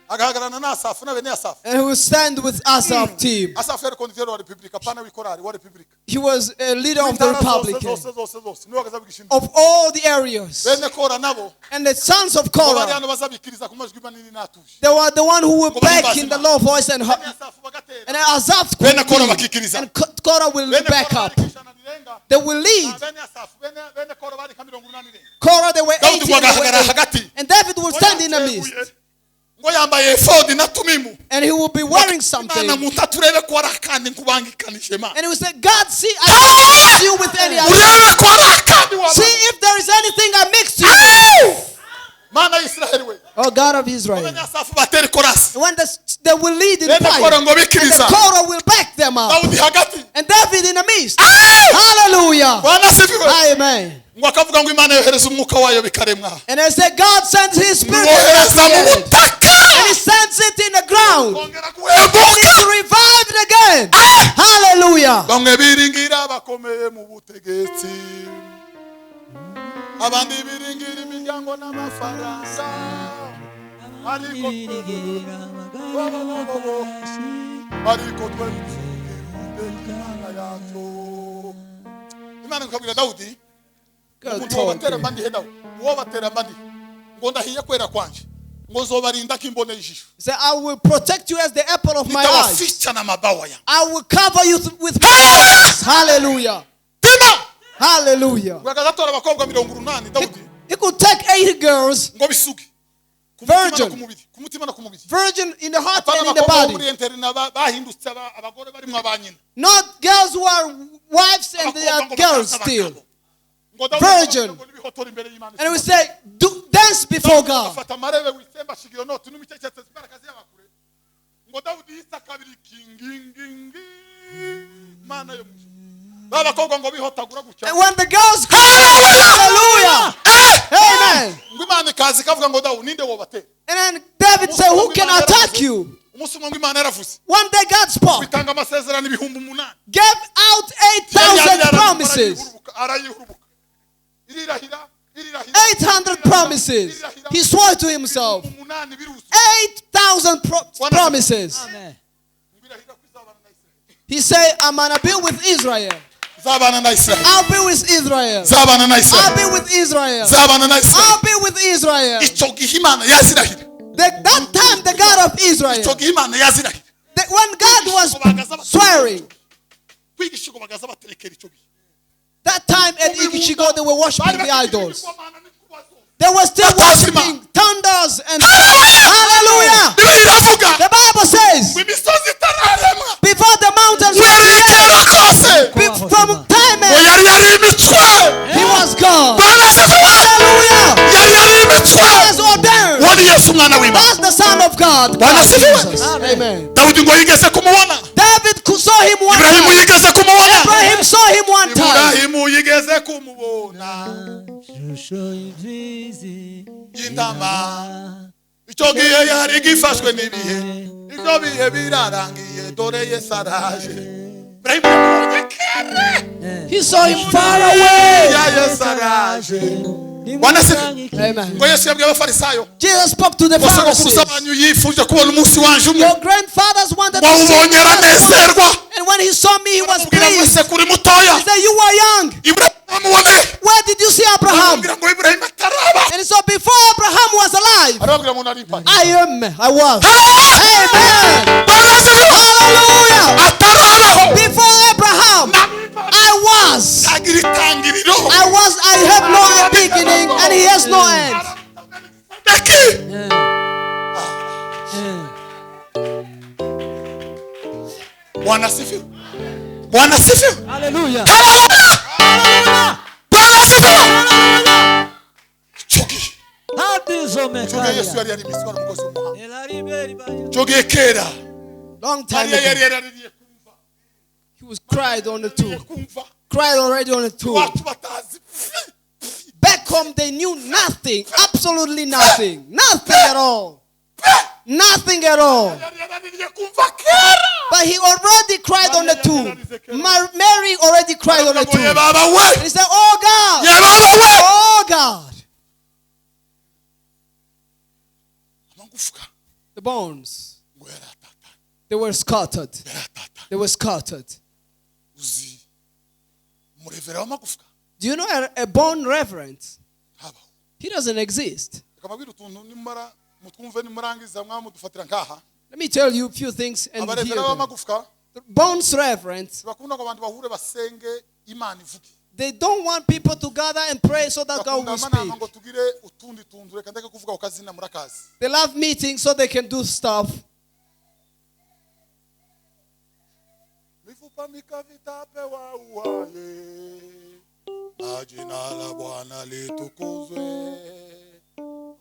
agahagararana na Asafu na bene Asafu And he will stand with Asaph team. Asafu yari konditeri wa Republika pana w'ikorari wa Republika He was a leader of the Republican. zose niwe wakazabigisha Of all the areas. bene Kora nabo And the sons of ngo bari Korah, hano bazabikiriza ku majwi manini natuje they were the one who were back in the low voice and bene Asafu bagatera and Asaph bene Kora could lead. bakikiriza And Korah will bene back Kora up. bari kishana rirenga They will lead. bene Asafu bene Kora bari ka 80 Korah, they were Dawudi 80 and they were wagahagarara 80. hagati And David will stand in the midst. ngo yambaye efodi na tumimu And he will be wearing Imana something. mutaturebe ko ari akandi nkubangikanije ma And he will say, God, see, I don't mix you with any other. urebe ko ari akandi wa See if there is anything I mixed you with. mana Israeli we Oh God of Israel. bene Asafu batera korasi When they will lead in bene fire. Kora ngo And the bikiriza Korah will back them up. Dawudi hagati And David in the midst. Hallelujah. Bwana sifiwe Amen. ngo akavuga ngo Imana yohereza umwuka wayo bikaremwa And they say God sends His Spirit wohereza mu and butaka He sends it in the ground. kongera And guhembuka it's revived again. Hallelujah. bamwe biringira bakomeye mu butegetsi abandi biringira imiryango n'amafaranga ariko ariko Imana yacu Imana ikabwira Dawudi God umuntu told wabatera him. mbandi hedawe uwo batera mbandi ngo ndahiye kwera kwanje ngo zobarinda kimbone ijisho He said, I will protect you as the apple of my eyes. nitawaficha na mabawa ya I will cover you with my wings. Hallelujah. pima Hallelujah. ngo agatora abakobwa 80 Dawudi He could take 80 girls, ngo bisuge Virgin. ku mutima no ku mubiri virgin in the heart apana and in the abakobwa bo muri body. interina bahindutse abagore barimo abanyina Not girls who are wives and they are girls still. Virgin. And we say, dance before God. afata amarebe wisemba shigiro no tunu micecetse barakazi y'abakure ngo Dawudi yisa kabiri kingingingi mana yo babakobwa ngo bihotagura gucya And when the girls go, hallelujah. Amen. ngo Imana kazi kavuga ngo Dawudi ninde wo bate And then David said, who can attack you? umunsi umwe ngo Imana yaravuze One day God spoke, bitanga amasezerano 8,000 gave out 8,000 promises. arayihurubuka irirahira 800 promises. He swore to himself. 8,000 promises. He said, I'm going to be with Israel. zabana na Israel I'll be with Israel. zabana na Israel I'll be with Israel. zabana na Israel I'll be with Israel. icyo gihe Imana yazirahira That time, the God of Israel, icyo gihe Imana yazirahira when God was swearing, kwigisha ngo bagaza baterekera icyo gihe that time at Igishigo, they were worshiping the idols. They were still worshiping thunders and hallelujah. The Bible says, imisozi itararemwa before the mountains were werekera created, kose from time ngo yari imitwe God, Bwana Christ asifiwe. Jesus. Amen. Dawidi ngo yigeze kumubona. David saw him one Ibrahimu time. yigeze kumubona. Abraham saw him one time. Ibrahimu yigeze kumubona. Yintama. Icyo gihe yari gifashwe n'ibihe. Ibyo bihe birarangiye dore Yesu araje. Ibrahimu yamubonye kera. He saw him far away. Ya Yesu araje. Bwana asifiwe. Amen. Ngo Yesu yabwiye abafarisayo. Jesus spoke to the Basogokuruza Pharisees. banyu yifuje kubona umunsi wanje umwe. Your grandfathers wanted to see Wawubonye aranezerwa. me. And when he saw me, he was Amubwira ngo pleased. ese kuri mutoya. He said, you were young. Ibrahimu amubone. Where did you see Abraham? Amubwira ngo Ibrahimu ataraba. And so before Abraham was alive, Arababwira ngo nari mpari. I was. Hallelujah. Amen. Bwana asifiwe. Hallelujah. Atarabaho. Before Abraham, I was. Agira itangiriro. I have no beginning and he has no end. Beki. Bwana asifiwe. Bwana asifiwe. Hallelujah. Hallelujah. Bwana asifiwe. Choki. Choki Yesu yari miswara umugozi w'umuhanga. Choki kera. Long time Mariya yari ago. yarariye kumva. He was cried on the tomb. Kumva. Cried already on the tomb. Watu batazi. Back home they knew nothing. Absolutely nothing. Nothing at all. Nothing at all. Yari yarariye kumva kera. But he already cried on the tomb. Mary already cried on the tomb. Ye baba we. And he said, oh God. Ye baba we. Oh God. Amagufwa. The bones. Ngo yaratata. They were scattered. Yaratata. They were scattered. Uzi. Murevera w'amagufwa. Do you know a bone reverend? Habaho. He doesn't exist. Kamabwira utuntu nimara mutwumve nimurangiza mwamudufatira nkaha. Let me tell you a few things and hear Abarevera them. w'amagufwa. The bones reverend, Bakunda ngo abantu bahure basenge Imana ivuge. they don't want people to gather and pray so that God Bakunda will amanama ngo speak. tugire utundi tuntu reka ndeke kuvuga ukazina murakazi. They love meetings so they can do stuff. Mifupa mikavita pewa uwale. Na jina la Bwana litukuzwe.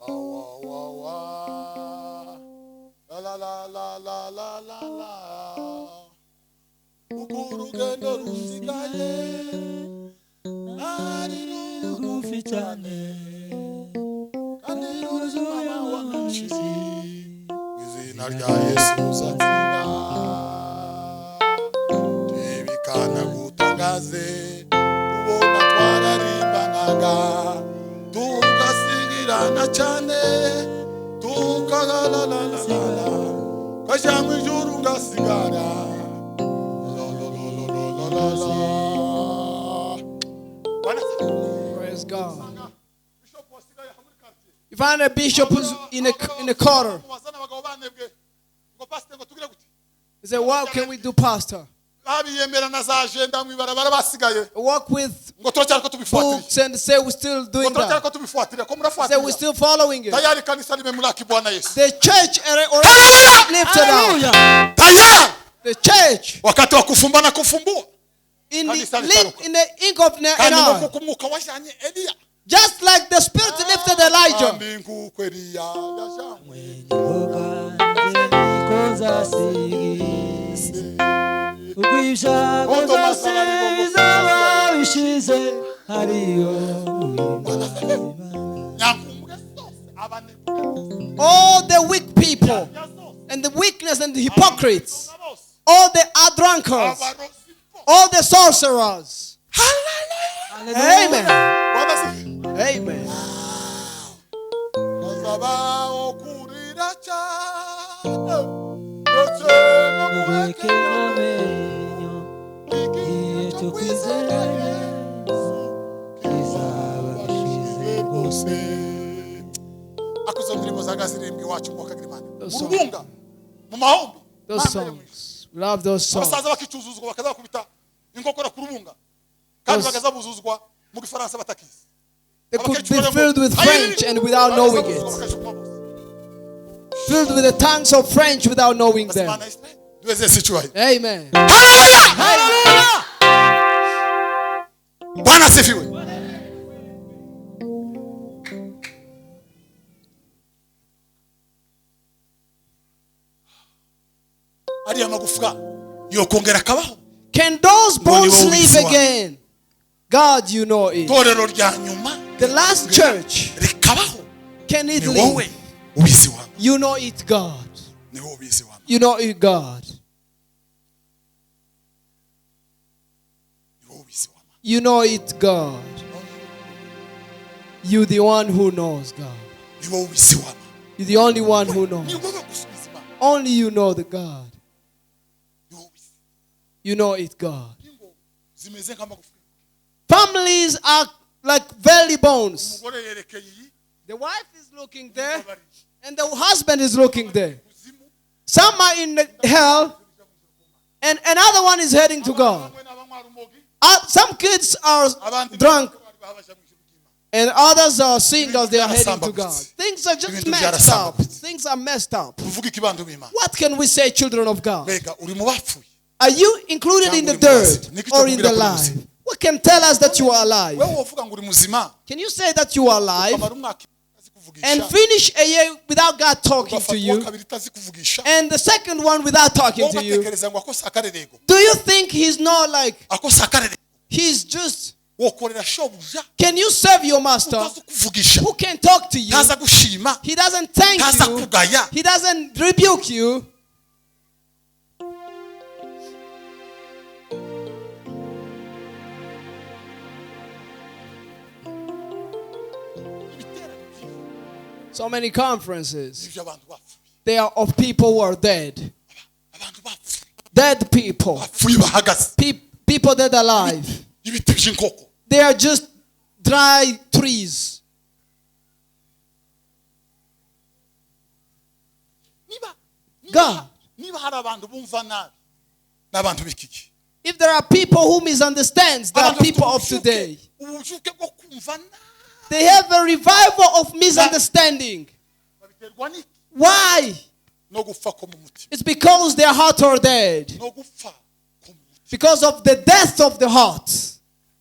Awa wa wa. La la la la la la la. Ukurugendo rusigaye. Ari rugufi cyane. Kandi ruzuma w'agaci. Izina rya Yesu uzatsinda. Tibikana gutangaze. Ubona twararimbanaga. Tugasigirana cyane. Tukagalalala. Kajya mu ijuru ngasigara. Praise God. You find a bishop who's in a corner. He said, what can we do, Pastor? Walk with books and say we're still doing that. Say we're still following it. The church already lifted up. The church wakati wa kufumba na kufumbua in the ink of an kandi hour. nk'uko umwuka wajyanye Eliya Just like the spirit lifted Elijah. kandi nk'uko Eliya yajyanye All the weak people and the weakness and the hypocrites, all the drunkards, all the sorcerers. Amen. Amen. Those songs. We love those songs. abasaza bakicuzuzwa bakaza bakubita inkokora ku rubunga kandi bakaza buzuzwa mu gifaransa batakizi. They could be filled with French and without knowing it. Filled with the tongues of French without knowing them. Amen. Hallelujah! Bwana asifiwe. magufwa yokongera akabaho. Can those bones live again? God, you know it. Torero rya nyuma The last church, rikabaho. can it Ni wowe live? ubizi wama. You know it, God. Ni wowe ubizi wama. You know it, God. Ni wowe ubizi wama. You know it, God. You the one who knows, God. Ni wowe ubizi wama. You're the only one who Ni knows. wowe gusubiza Imana. Only you know the God. Ni wowe ubizi. You know it, God. Ingo zimeze nk'amagufwa. Families are like belly bones. Umugore yerekeye iyi The wife is looking there, and the husband is looking there. Some are in hell, and another one is heading to God. Some kids are drunk, and others are singles, they are heading to God. Things are just messed up. Things are messed up. tuvuge ikibando b'Imana. What can we say, children of God? Mbega uri mu bapfuye. Are you included in the dirt or in the life? What can tell us that you are alive? Wewe wovuga ngo uri muzima. Can you say that you are alive Ukamara umwaka utazi kuvugisha. and finish a year without God talking to Ugafata uwa you, kabiri utazi kuvugisha. and the second one without talking to you? Ugatekereza ngo akosa akarerego. Do you think he's not like, Akosa akarerego. he's just, Wokorera shobuja. can you serve your master Utazi kuvugisha. who can talk to you? Ntaza gushima. He doesn't thank Ntaza you. kugaya. He doesn't rebuke you. So many conferences, Ibyo abantu bapfuye. they are of people who are dead. Abantu bapfuye. Dead people. Bapfuye bahagaze. People dead alive. Ibiti by'inkoko. They are just dry trees. God. Niba hari abantu bumva nabi. N'abantu b'ikiki. If there are people who misunderstand, there are people of today. Ubujuke bwo kumva nabi. They have a revival of misunderstanding. Babiterwa n'iki? Why? No gupfa ko mu mutima. It's because their hearts are dead. No gupfa ko mu mutima. Because of the death of the heart.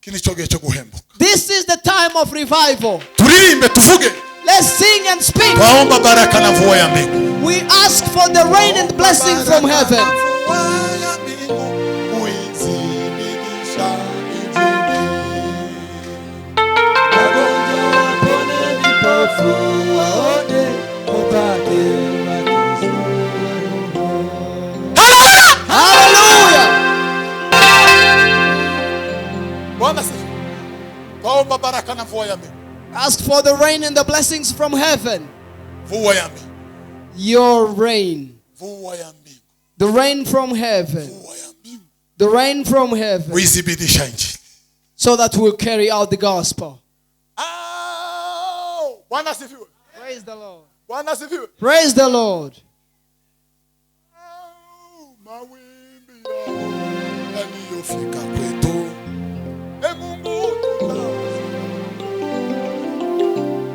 Iki nicyo gihe cyo guhembuka. This is the time of revival. Turirimbe tuvuge. Let's sing and speak. Twaomba baraka na mvua ya mbingu. We ask for the rain and blessing from heaven. Hallelujah! Bwana sifa. Twaomba baraka na mvua ya mbingu. Ask for the rain and the blessings from heaven. Mvua ya mbingu. Your rain. Mvua ya mbingu. The rain from heaven. Mvua ya mbingu. The rain from heaven. Uizibidisha injili. So that we'll carry out the gospel. Bwana sifiwe. Praise the Lord. Bwana sifiwe. Praise the Lord. Mawimbi yaliyofika kwetu. Mungu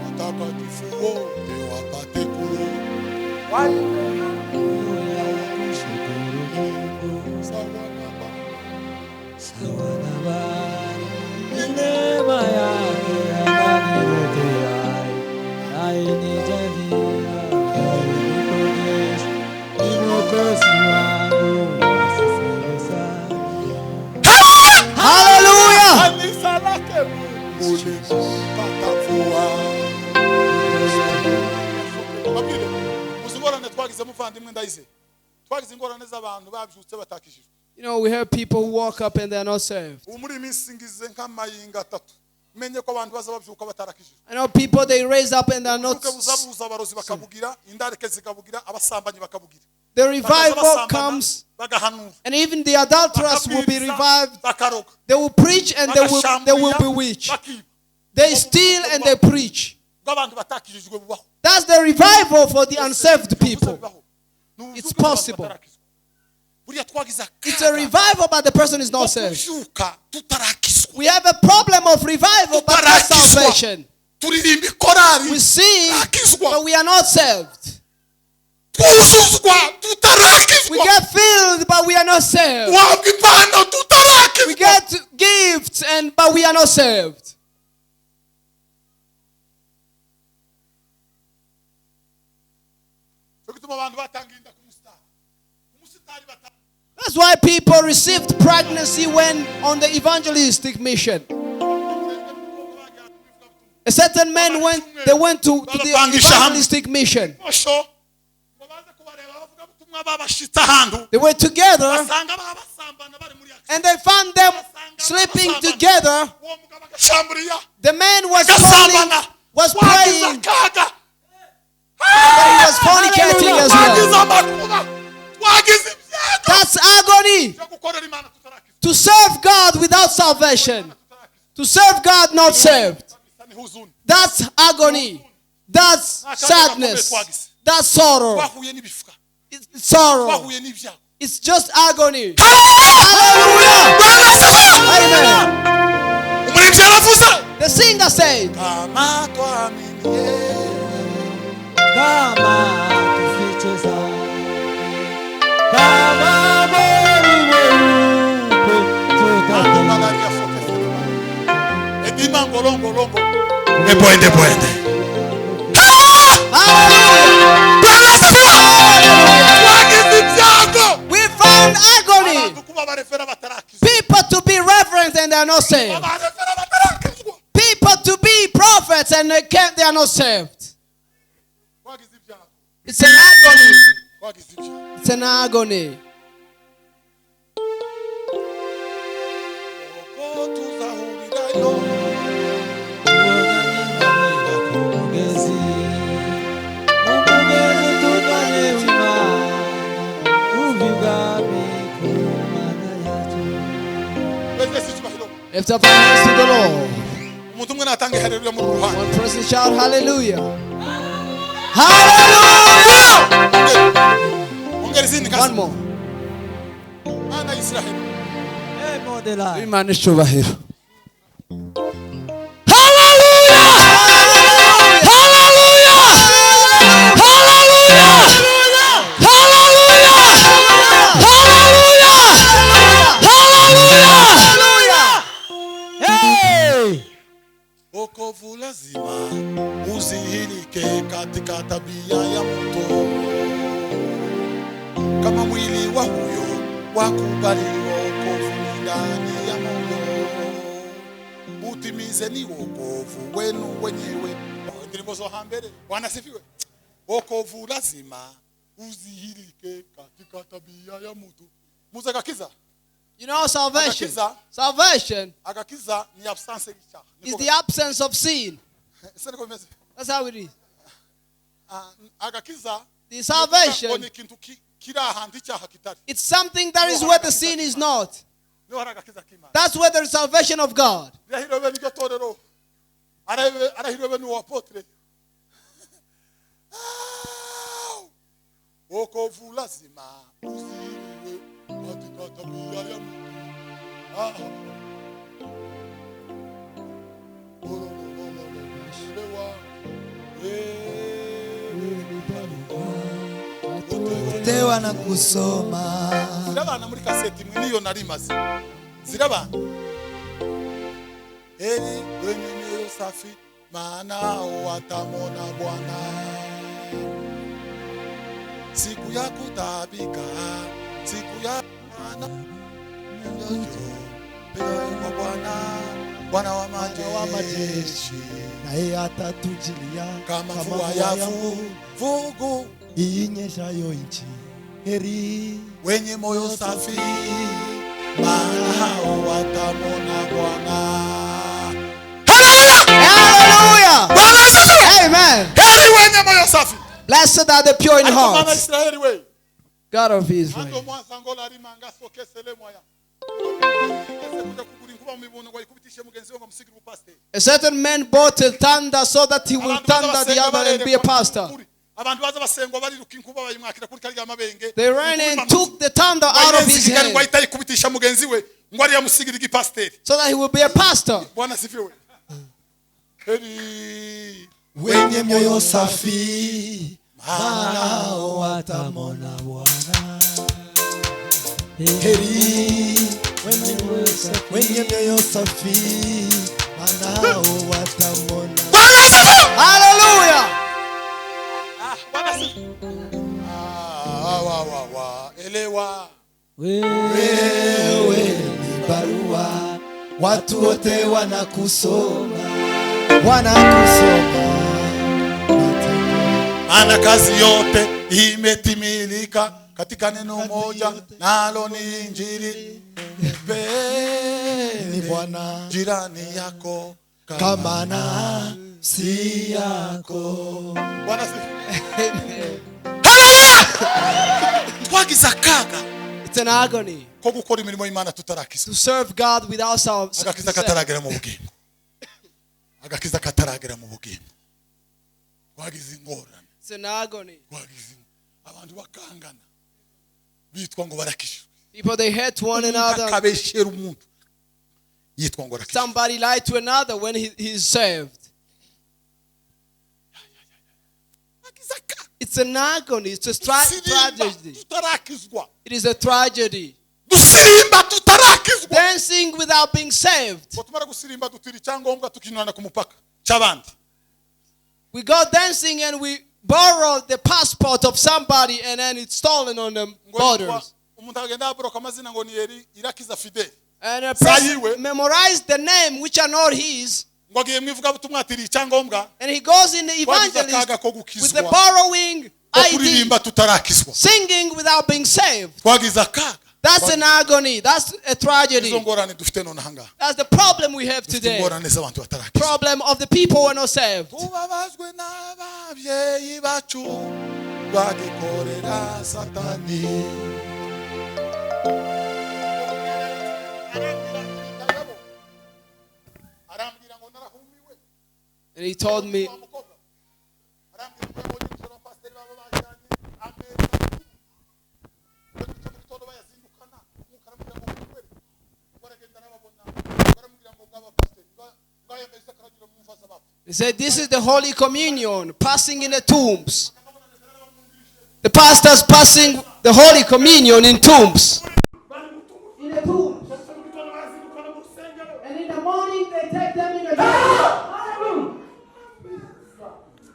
watakatifu wote wapate kuona. Hallelujah! Kanisa lake Mungu patavua. Babwire, muzingorane twagize muvandimwe ndayize. Twagize ingorane z'abantu babyutse batakishijwe. You know, we have people who walk up and they are not saved. Ubu muri iminsi ngize nk'amayinga 3. Menye ko abantu baza babyuka batarakishijwe. I know people, they raise up and they are not. Buzabuza abarozi bakabugira, indarike zikabugira, abasambanyi bakabugira. The revival comes, Bagahanura. and even the adulterers will be revived. Bakaroga. They will preach and they will bewitch. They steal and they preach. Bw'abantu batakishijwe bubaho. That's the revival for the unsaved people. It's possible. It's a revival, but the person is not saved. We have a problem of revival, but not salvation. We sing, but we are not saved. We get filled, but we are not saved. We get gifts, but we are not saved. That's why people received pregnancy when on the evangelistic mission. A certain man went to the evangelistic mission. They were together and they found them sleeping together. The man was praying, but he was fornicating as well. That's agony. To serve God without salvation. To serve God not saved. That's agony. That's sadness. That's sorrow. It's sorrow. It's just agony. Hallelujah. Amen. The singer said, we found agony. People to be reverent and they are not saved. People to be prophets and they are not saved. It's an agony. It's an agony. Lift up our hands to the Lord. One person shout hallelujah. Hallelujah! One more. We managed to over here. Hallelujah! Hallelujah! Hallelujah! Hallelujah! Hallelujah! Hey! Wokovu lazima uzihirike katika tabia ya mtu, kama mwili wa huyo wakubali wokovu ndani ya moyo, utimize ni wokovu wenu wenyewe. Ndivyo zo hambere wanasifiwe. Wokovu lazima uzihirike katika tabia ya mtu. Muzakakiza. You know salvation. Salvation is the absence of sin. That's how it is. The salvation, it's something that is where the sin is not. That's where the salvation of God. Tewa na kusoma zirabana muri kaseti mwiniyo narimaze zirabana eli wenye mioyo safi maana watamona Bwana siku ya kutabika siku ya Bwana kwa Bwana wa majeshi naye atatujilia kama mvua ya vugu inyeshayo nchi. Heri wenye moyo safi maana hao watamona Bwana. Hallelujah! Amen. Heri wenye moyo safi. Blessed are the pure in heart. God of Israel. A certain man bought a thunder so that he will thunder the other and be a pastor. They ran and took the thunder out of his hand so that he will be a pastor. wenye moyo safi maana watamona Bwana. Heri wenye moyo safi maana watamona. Hallelujah! Elewa wewe ni barua, watu wote wanakusoma. Maana kazi yote imetimilika katika neno moja, nalo ni Injili. Ni Bwana Jirani yako kama nafsi yako. Bwana twagize akaga. It's an agony ko gukora imirimo y'Imana tutarakizwa. to serve God without self. Agakiza kataragera mu bugingo. Agakiza kataragera mu bugingo. Twagize ingorane. It's an agony. Twagize abantu bakangana. Bitwa ngo barakishwe. People, they hate one another. Akabeshera umuntu. Yitwa ngo barakishwe. Somebody lied to another when he is saved. It's an agony. It's a tragedy. It is a tragedy. Dancing without being saved. We go dancing and we borrow the passport of somebody and then it's stolen on the borders. And a person memorized the name which are not his. And he goes in the evangelism with the borrowing ID, singing without being saved. That's an agony. That's a tragedy. That's the problem we have today. Problem of the people who are not saved. And he told me, he said, this is the Holy Communion, passing in the tombs. The pastors passing the Holy Communion in tombs. In the tombs. And in the morning they take them in the tomb.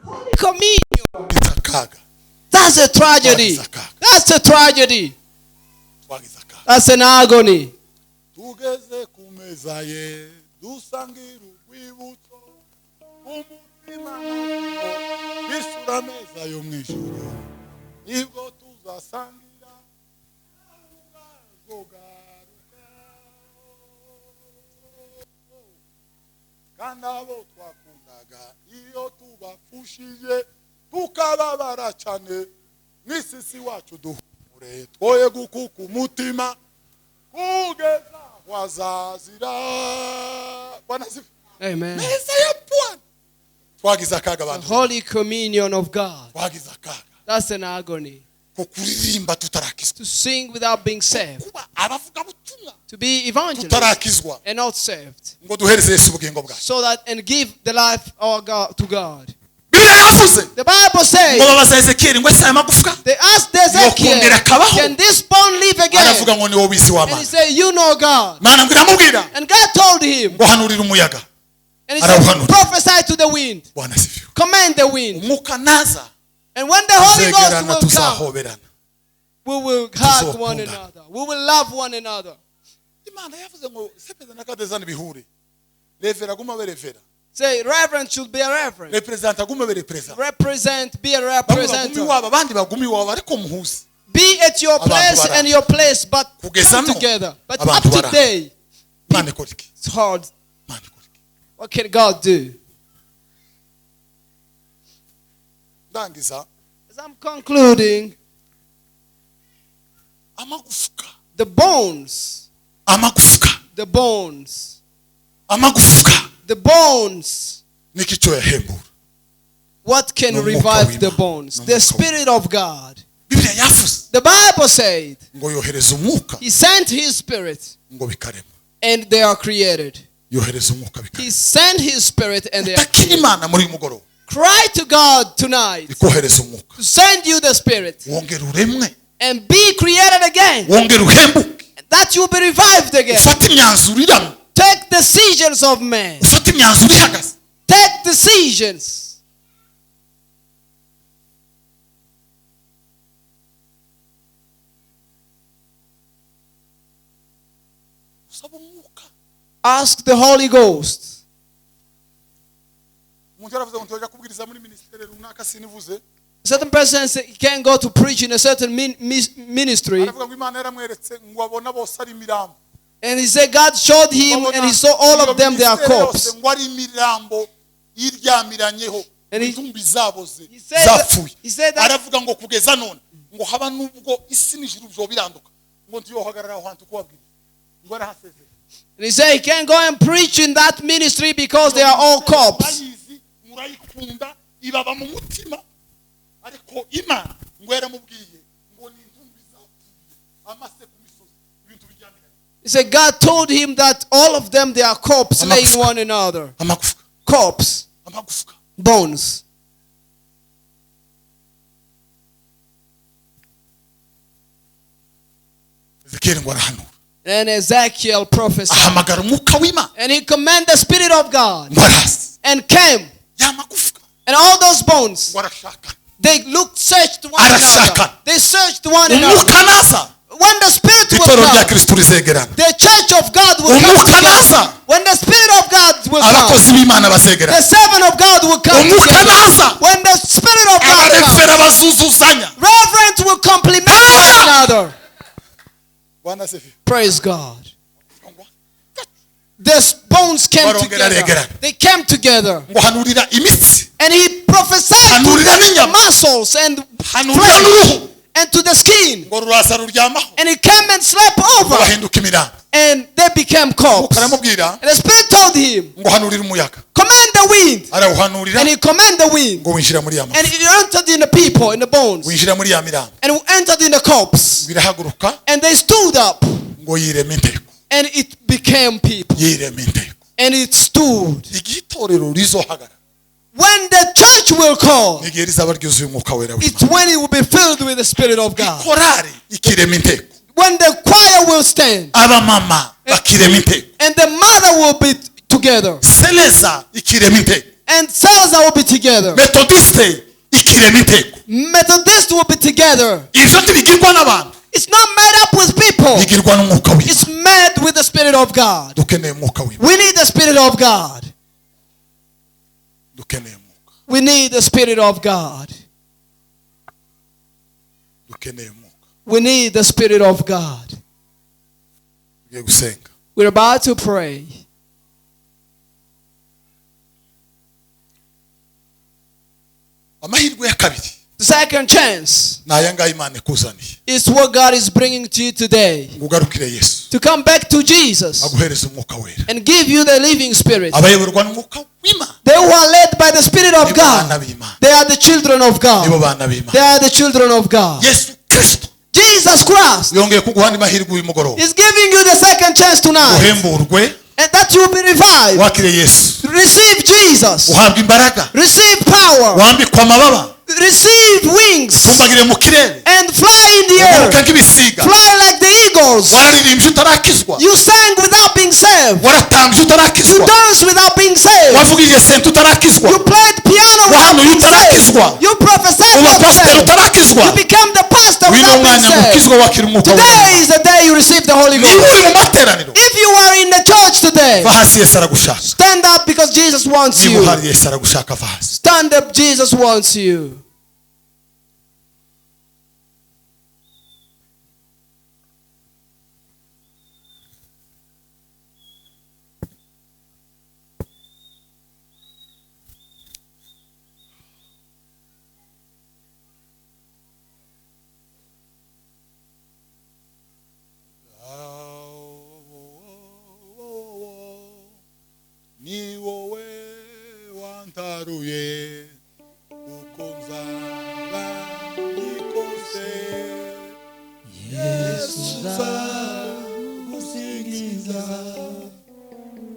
Holy Communion. That's a tragedy. That's a tragedy. That's an agony. Amen. The Holy Communion of God. That's an agony. To sing without being saved. To be evangelists and not saved. So that and give the life of God to God. The Bible says they asked Ezekiel, can this bone live again? And he said, you know God. And God told him, and he said, prophesy to the wind. Command the wind. And when the Holy Ghost will come, we will hug one another. We will love one another. Say, reverend should be a reverend. Represent, be a representative. Be at your place and your place, but come together. But up to today, it's hard. What can God do? As I'm concluding, the bones, the bones, the bones. What can revive the bones? The Spirit of God. The Bible said He sent His Spirit and they are created. He sent His Spirit and they are created. Cry to God tonight to send you the Spirit and be created again, that you will be revived again. Take decisions of man. Take decisions. usaba umwuka. Ask the Holy Ghost. Umuntu yaravuze ngo ntoja kubwiriza muri ministeri runaka sinivuze. A certain person said he can't go to preach in a certain ministry. Aravuga ngo Imana yaramweretse ngo abona bose ari imirambo. And he said God showed him and he saw all of them, they are corpses. Ngo ari imirambo iryamiranyeho. And intumbi zabo he said zapfuye. that Aravuga ngo kugeza none ngo haba nubwo isi n'ijuru byo biranduka. Ngo ntiyohagarara aho hantu kubabwira. Ngo arahaseze. and he said he can't go and preach in that ministry because they are all corpses. Murayikunda ibaba mu mutima. Ariko Imana ngo yaramubwiye ngo ni intumbi zapfuye. Amase ku misozi ibintu bijyaniranye. He said God told him that all of them, they are corpses laying one another. Amagufwa. Corpse. Amagufwa. Bones. Ezekiel ngo arahanura. And Ezekiel prophesied. Ahamagara umwuka w'Imana. And he commanded the Spirit of God. Ngo araza. And came. Ya magufwa. And all those bones, Ngo arashaka. they searched one another. They searched one another. Umwuka naza. When the Spirit will Itorero rya come, Kristo rizegerana. the church of God will come Umwuka together. naza. When the Spirit of God will come, Abakozi b'Imana bazegerana. the servant of God will come Umwuka together. naza. When the Spirit of God comes, Abarefera bazuzuzanya. reverends will compliment one another. Bwana asifiwe. Praise God. The bones came together. They came together. Ngo hanurira imitsi. And he prophesied to Hanurira the n'inyama. muscles and Hanurira flesh n'uruhu. and to the skin. Ngo ruraza ruryamaho. And he came and slept over. Bahinduka imirambo. And they became corpses. And Aramubwira the Spirit told him, ngo hanurira umuyaga. command the wind. Arawuhanurira And he commanded the wind. ngo winjira muri ya And mafu. it entered in the people, in the bones. Winjira muri ya mirambo. And it entered in the corpse. Birahaguruka And they stood up. ngo yireme inteko. And it became people. Yireme inteko. And it stood. Igihe itorero rizohagara. When the church will call, Igihe rizaba ryuzuye umwuka wera it's w'Imana. when it will be filled with the Spirit of God. Korari ikirema inteko. When the choir will stand. Abamama bakirema inteko. And the mother will be together. Seleza ikirema inteko. And Salazar will be together. Metodiste ikirema inteko. Methodists will be together. Ivyo ntibigirwa n'abantu. It's not made up with people. Bigirwa n'umwuka w'Imana. It's made with the Spirit of God. Dukeneye umwuka w'Imana. We need the Spirit of God. Dukeneye umwuka. We need the Spirit of God. Dukeneye umwuka. We need the Spirit of God. Tugiye gusenga. We're about to pray. Amahirwe ya kabiri. The second chance Ni aya ngaya Imana ikuzaniye. is what God is bringing to you today. Ngo ugarukire Yesu. To come back to Jesus Aguhereza umwuka wera. and give you the living Spirit. Abayoborwa n'umwuka w'Imana. They who are led by the Spirit of Nibo bana God, b'Imana. they are the children of Nibo God. bana They b'Imana. are the children of God. Yesu Kristo Jesus Christ yongeye kuguha andi mahirwe uyu mugoroba. is giving you the second chance tonight. Uhemburwe, And that you will be revived. wakire Yesu. Receive Jesus. Uhabwe imbaraga. Receive power. Wambikwa amababa. Receive wings. Tumbagire mu kirere. And fly in the Uguruke air. nk'ibisiga. Fly like the eagles. Wararirimbye utarakizwa. You sang without being saved. Waratambye You utarakizwa. danced without being saved. Wavugije sente utarakizwa. You played piano without Wahanuye being saved. utarakizwa. You prophesied Uba without pasiteri saved. utarakizwa. You became the pastor Uyu ni without being umwanya saved. mukizwa wakira umwuka Today w'Imana. is the day you receive the Holy Niba Ghost. uri mu materaniro, If you are in the church today, va hasi Yesu aragushaka. stand up because Jesus wants Niba you. uhari Yesu aragushaka, va hasi. Stand up, Jesus wants you. Ni wowe wantaruye uko nzaba nikose Yesu nzagusingiza.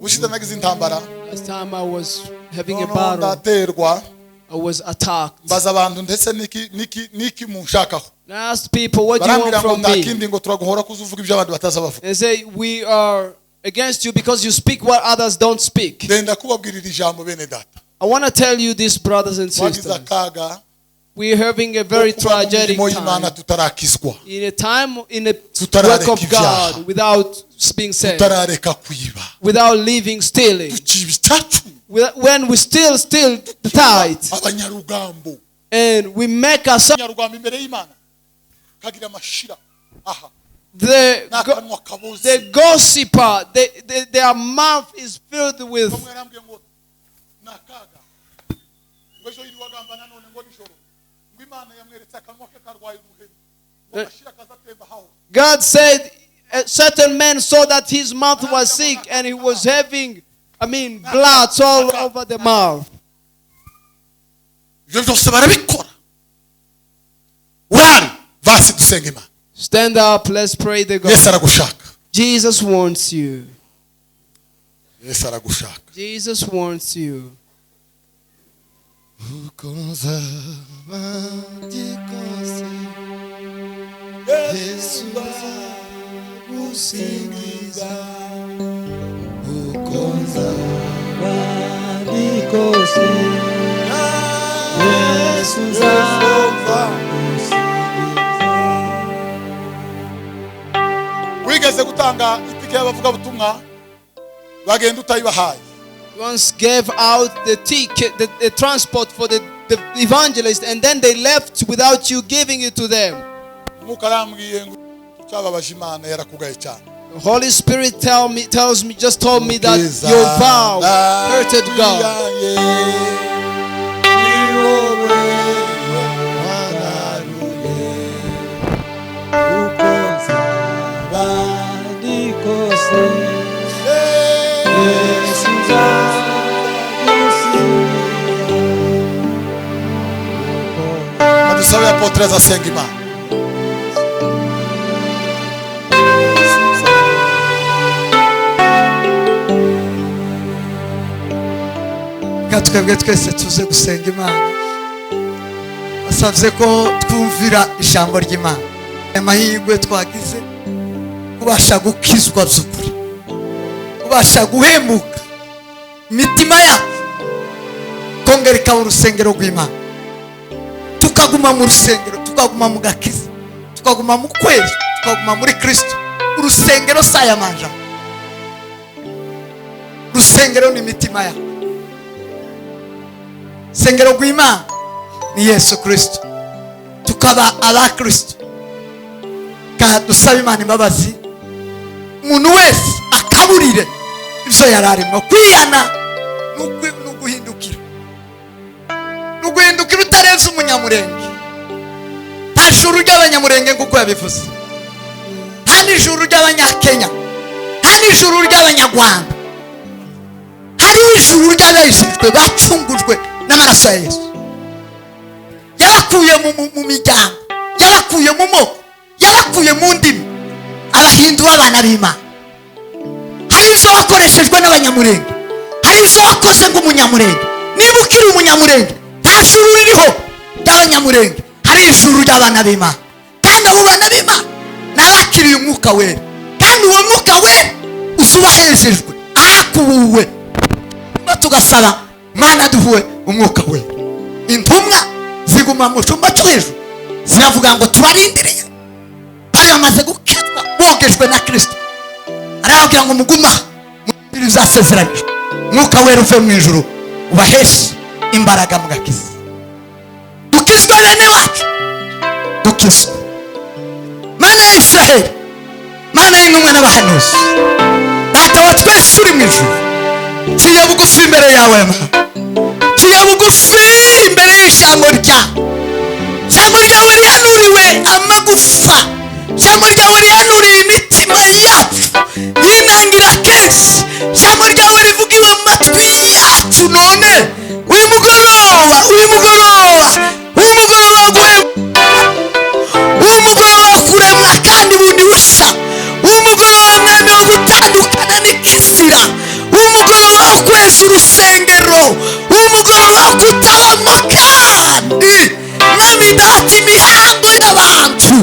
Ushize nagize intambara. Last time I was having a Noneho battle, ndaterwa I was attacked. mbaza abantu ndetse niki munshakaho. And I asked people, what do you want Barambwira ngo from me? ntakindi ngo turaguhora kuzuvuga ibyo abandi bataza bavuga. They say, we are against you because you speak what others don't speak. Ndenda kubabwirira ijambo bene data. I want to tell you this, brothers and Wagize sisters. akaga we're having a very tragic time. tutarakizwa, In a time, in a tutarareka work of ibyaha, God, without being saved, tutarareka kwiba, without living stealing, tukiba icyacu, when we still the tithe, abanyarugambo, and we make ourselves abanyarugambo imbere y'Imana kagira amashira aha the gossiper, their mouth is filled with. God said a certain man saw that his mouth was sick and he was having, blood all over the mouth. Stand up, let's pray the God. Jesus wants you. Jesus wants you. wigeze gutanga itike y'abavuga butumwa bagenda utayibahaye. Once gave out the ticket, the transport for the evangelist, and then they left without you giving it to them. The Holy Spirit told me that your vow hurted God. Sabe a potreza senga Imana. Twebwe twese tuze gusenga Imana, asavye ko twumvira ijambo ry'Imana. Amahirwe twagize kubasha gukizwa by'ukuri, kubasha guhemuka imitima yacu, kongera ikaba urusengero rw'Imana, tukaguma mu rusengero, tukaguma mu gakiza, tukaguma mu kwezi, tukaguma muri Kristo. Urusengero saya manja, urusengero ni imitima yacu. Sengero rw'Imana ni Yesu Kristo, tukaba aba Kristo. Kandi dusaba Imana imbabazi umuntu wese akaburire ibyo yararimo kwihana n'uguhindukira utarenze umunyamurenge. Nta juru ry'abanyamurenge nk'uko yabivuze, nta n'ijuru ry'abanyakenya, nta n'ijuru ry'abanyarwanda, hariho ijuru ry'abejejwe bacungujwe n'amaraso ya Yesu. Yabakuye mu miryango, yabakuye mu moko, yabakuye mu ndimi, abahindura abana b'Imana. Hari izo wakoreshejwe n'abanyamurenge, hari izo wakoze nk'umunyamurenge. Niba ukiri umunyamurenge, nta juru ririho ry'abanyamurenge, hari ijuru ry'abana b'Imana. Kandi abo bana b'Imana n'abakiriye umwuka wera, kandi uwo mwuka wera uzubahejejwe, arakubuwe. Tugasaba Mana duhuwe umwuka wera. Intumwa ziguma mu cyumba cyo hejuru ziravuga ngo tubarindiriye, bari bamaze gukizwa bogejwe na Kristo. Arababwira ngo muguma muri zasezeranijwe, umwuka wera uve mu ijuru ubaheshe imbaraga mu gakiza. Dukizwe bene wacu, dukizwe. Mana ya Israheli, Mana y'intumwa n'abahanuzi, Data wa twese uri mu ijuru, ciye bugufi imbere yawe Mana, ciye bugufi imbere y'ijambo ryawe. Ijambo ryawe rihanuriwe amagufa, ijambo ryawe rihanuriye imitima yacu yinangira kenshi, ijambo ryawe rivugiwe mu matwi yacu. None uyu mugoroba kuremwa kandi bundi busha, umugoroba mwami wo gutandukana n'ikizira, umugoroba wo kweza urusengero, umugoroba wo kutabamo kandi mwami data imihango y'abantu,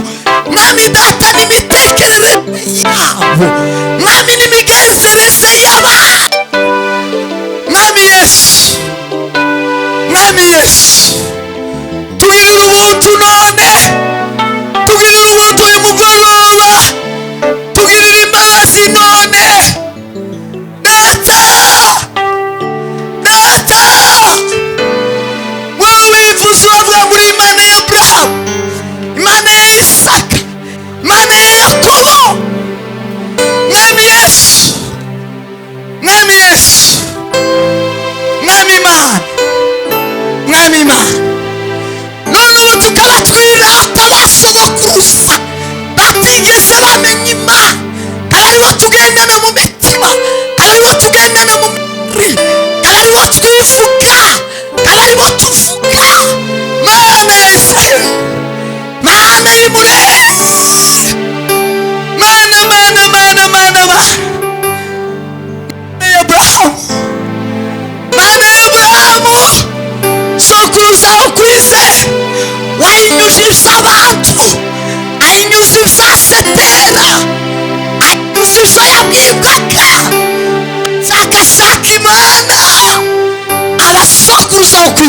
mwami data n'imitekerereze yabo, mwami n'imigenzereze y'abantu. Mwami Yesu, tugirira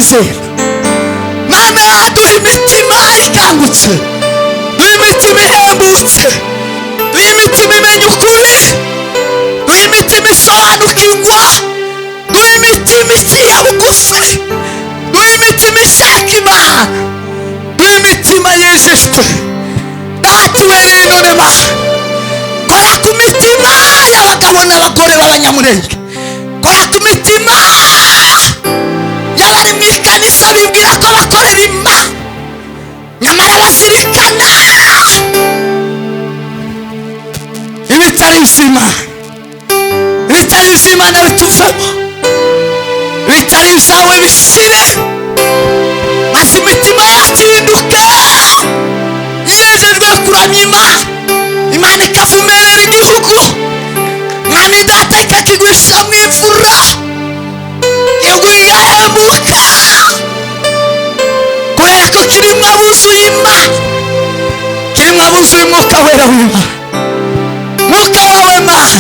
kwizera. Mana duha imitima ikangutse, duha imitima ihembutse, duha imitima imenya ukuri, duha imitima isobanukirwa, duha imitima iciye bugufi, duha imitima ishaka Imana, duha imitima yejejwe. Datubereye none Mana, kora ku mitima y'abagabo n'abagore b'abanyamurenge, kora ku mitima y'abari mu ikanisa bibwira ko bakorera Imana nyamara bazirikana ibitari iby'Imana, ibitari iby'Imana bituvemo, ibitari ibyawe bishire, maze imitima yacu ihinduke yejejwe kuramya Imana. Imana ikavumerera igihugu, Mwami Data ikakigwisha mu imvura, igihugu kigahemuka kubera ko kirimo abuzuye Imana, kirimo abuzuye Umwuka Wera w'Imana. Mwuka wawe Mana,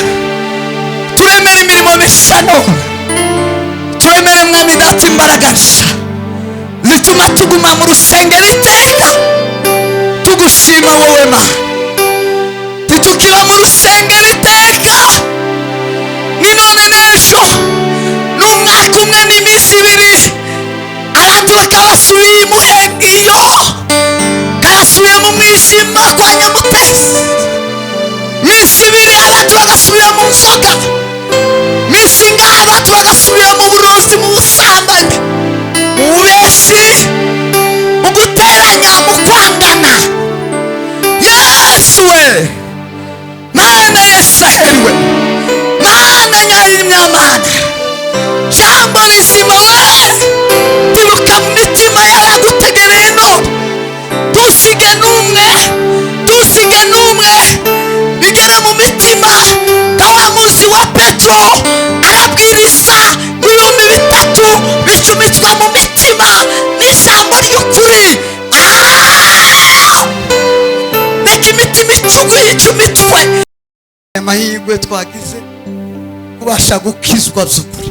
turemere imirimo mishya none, turemere Mwami Data imbaraga nshya zituma tuguma mu rusengero iteka tugushima wowe Mana. Ntitukiba mu rusengero iteka ni none n'ejo n'umwaka umwe n'iminsi ibiri, abantu bakaba basubiye imuhengiyo, kabasubiye mu mwijima kwa Nyamutezi. Minsi ibiri abantu bagasubira mu nzoga, minsi ngaha abantu bagasubira mu burozi, mu busambanyi, mu bubeshi, mu guteranya, mu kwangana. Yesu we, Mana yesaheriwe, Mana nyamana, jambo rizima we, tibuka mu mitima y'abagutegereye none, tusige n'umwe, tusige n'umwe, bigere mu mitima nka wa munsi wa Petero arabwiriza n'ibihumbi 3 bicumitswa mu mitima n'ijambo ry'ukuri. Reka imitima icumitswe. Amahirwe twagize kubasha gukizwa by'ukuri,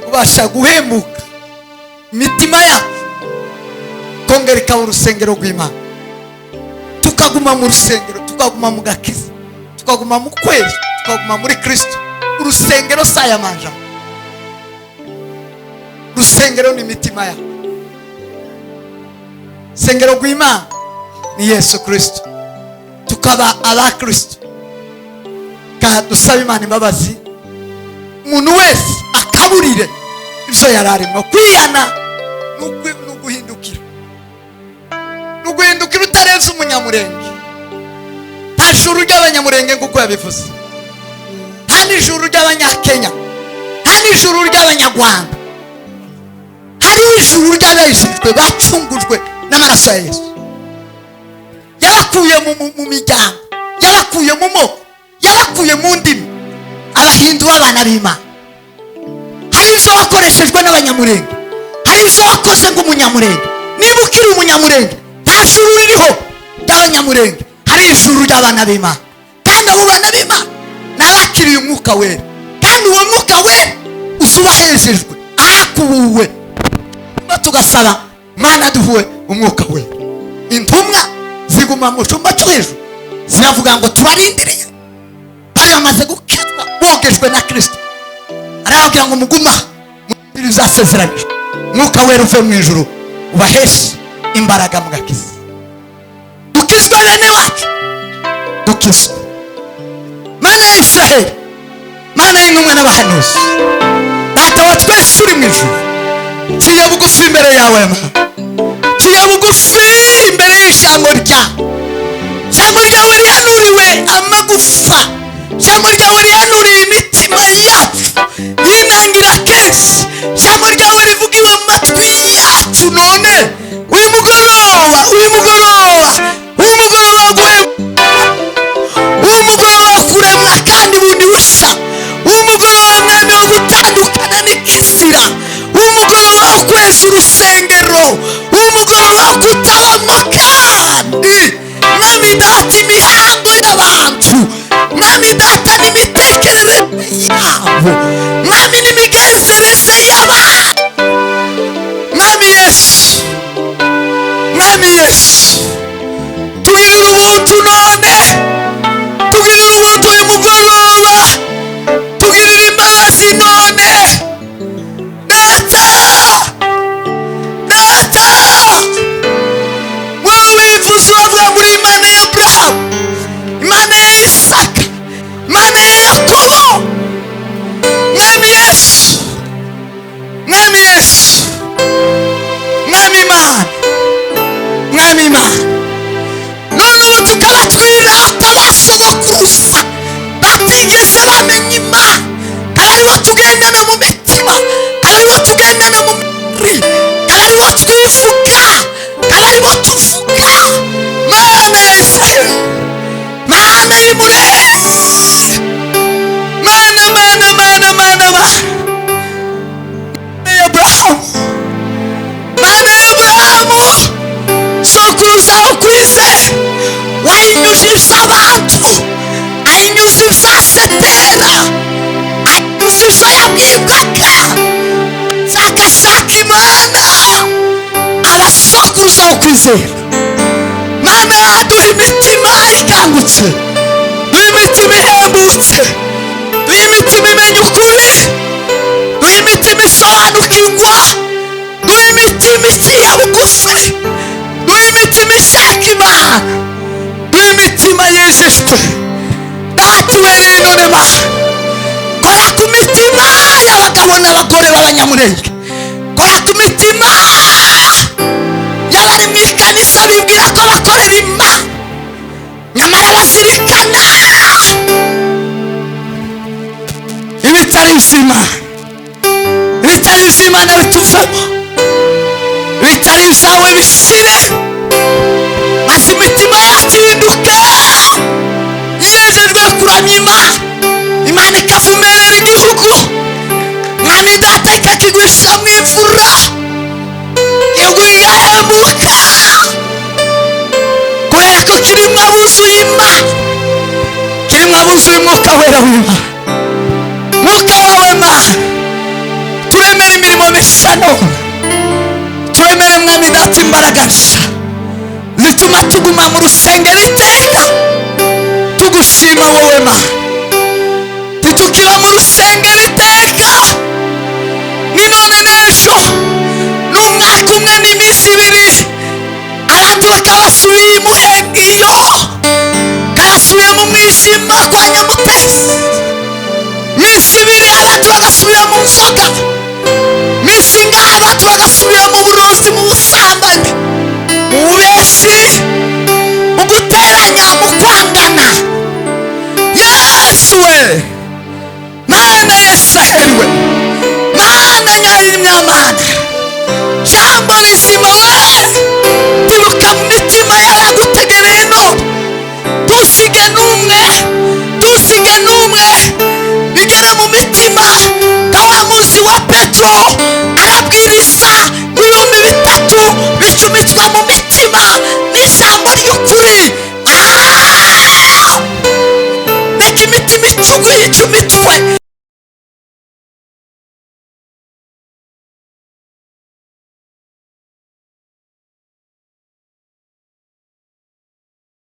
kubasha guhembuka imitima yacu, kongera ikaba urusengero rw'Imana, tukaguma mu rusengero, tukaguma mu gakiza, tukaguma mu kwezi, tukaguma muri Kristo. Urusengero si aya manja, urusengero ni imitima yacu. Urusengero rw'Imana ni Yesu Kristo, tukaba aba Kristo. Dusaba Imana imbabazi umuntu wese akaburire ibyo yari arimo, kwihana n'uguhindukira, n'uguhindukira utarenze umunyamurenge. Nta juru ry'abanyamurenge nk'uko yabivuze, nta n'ijuru ry'abanyakenya, nta n'ijuru ry'abanyarwanda, hariho ijuru ry'abejejwe bacungujwe n'amaraso ya Yesu. Yabakuye mu miryango, yabakuye mu moko, yabakuye mu ndimi, abahindura abana b'Imana. Hari ibyo wakoreshejwe n'abanyamurenge, hari ibyo wakoze nk'umunyamurenge. Niba ukiri umunyamurenge, nta juru ririho ry'abanyamurenge, hari ijuru ry'abana b'Imana. Kandi abo bana b'Imana n'abakiriye Umwuka Wera, kandi uwo Mwuka Wera usuba hejejwe, arakubuwe. Tugasaba Mana duhuwe Umwuka Wera. Intumwa ziguma mu cyumba cyo hejuru ziravuga ngo tubarindiriye, bamaze gukizwa bogejwe na Kristo. Arababwira ngo muguma muri zasezeranijwe, Mwuka Wera uve mu ijuru ubaheshe imbaraga mu gakiza. Dukizwe bene wacu, dukizwe. Mana ya Israheli, Mana y'intumwa n'abahanuzi, Data wa twese uri mu ijuru, ciye bugufi imbere yawe Mana, ciye bugufi imbere y'ijambo ryawe. Ijambo ryawe rihanuriwe amagufa, ijambo ryawe rihanuriye imitima yacu yinangira kenshi, ijambo ryawe rivugiwe mu matwi yacu none. Uyu mugoroba, uyu mugoroba, uyu mugoroba uyu mugoroba wo kuremwa kandi bundi bushya, uyu mugoroba mwami wo gutandukana n'ikizira, uyu mugoroba wo kweza urusengero, uyu mugoroba wo kutabamo kandi Mwami Data imihango y'abantu, Mwami Data n'imitekerereze yabo, Mwami n'imigenzereze y'abantu. abantu ayinyuza ibyasetera ayinyuza ibyo yabwirwaga zagashaka imana abasokuruza wo kwizera. Mana duha imitima ikangutse, duha imitima ihembutse, duha imitima imenya ukuri, duha imitima isobanukirwa, duha imitima iciye bugufi, duha imitima ishaka imana, duha imitima yejejwe. Data ubereye none Mana, kora ku mitima y'abagabo n'abagore b'abanyamurenge, kora ku mitima y'abari mu ikanisa bibwira ko bakorera Imana nyamara bazirikana ibitari iby'Imana, ibitari iby'Imana bituvemo, ibitari ibyawe bishire, maze imitima yacu ihinduke yejejwe kuramya Imana. Imana ikavumerera igihugu, mwami data ikakigwisha mu imvura, igihugu kigahembuka kubera ko kirimo abuzuye Imana, kirimo abuzuye umwuka wera w'Imana. Mwuka wawe Mana, turemere imirimo mishya none, turemere mwami data imbaraga nshya zituma tuguma mu rusengero iteka tugushima wowe Mana. Ntitukiba mu rusengero iteka ni none n'ejo n'umwaka umwe n'iminsi ibiri, abantu bakaba basubiye imuhengiyo, karasubiye mu mwijima kwa Nyamutezi. Minsi ibiri abantu bagasubira mu nzoga, minsi ingahe abantu bagasubira mu burozi, mu busambanyi, mu bubeshi, mu guteranya, mu kwangana. Yesu we, Mana yesahiriwe, Mana nyarimyamana, jambo rizima we, tibuka mu mitima y'abagutegereye none, tusige n'umwe, tusige n'umwe, bigere mu mitima nka wa munsi wa Petero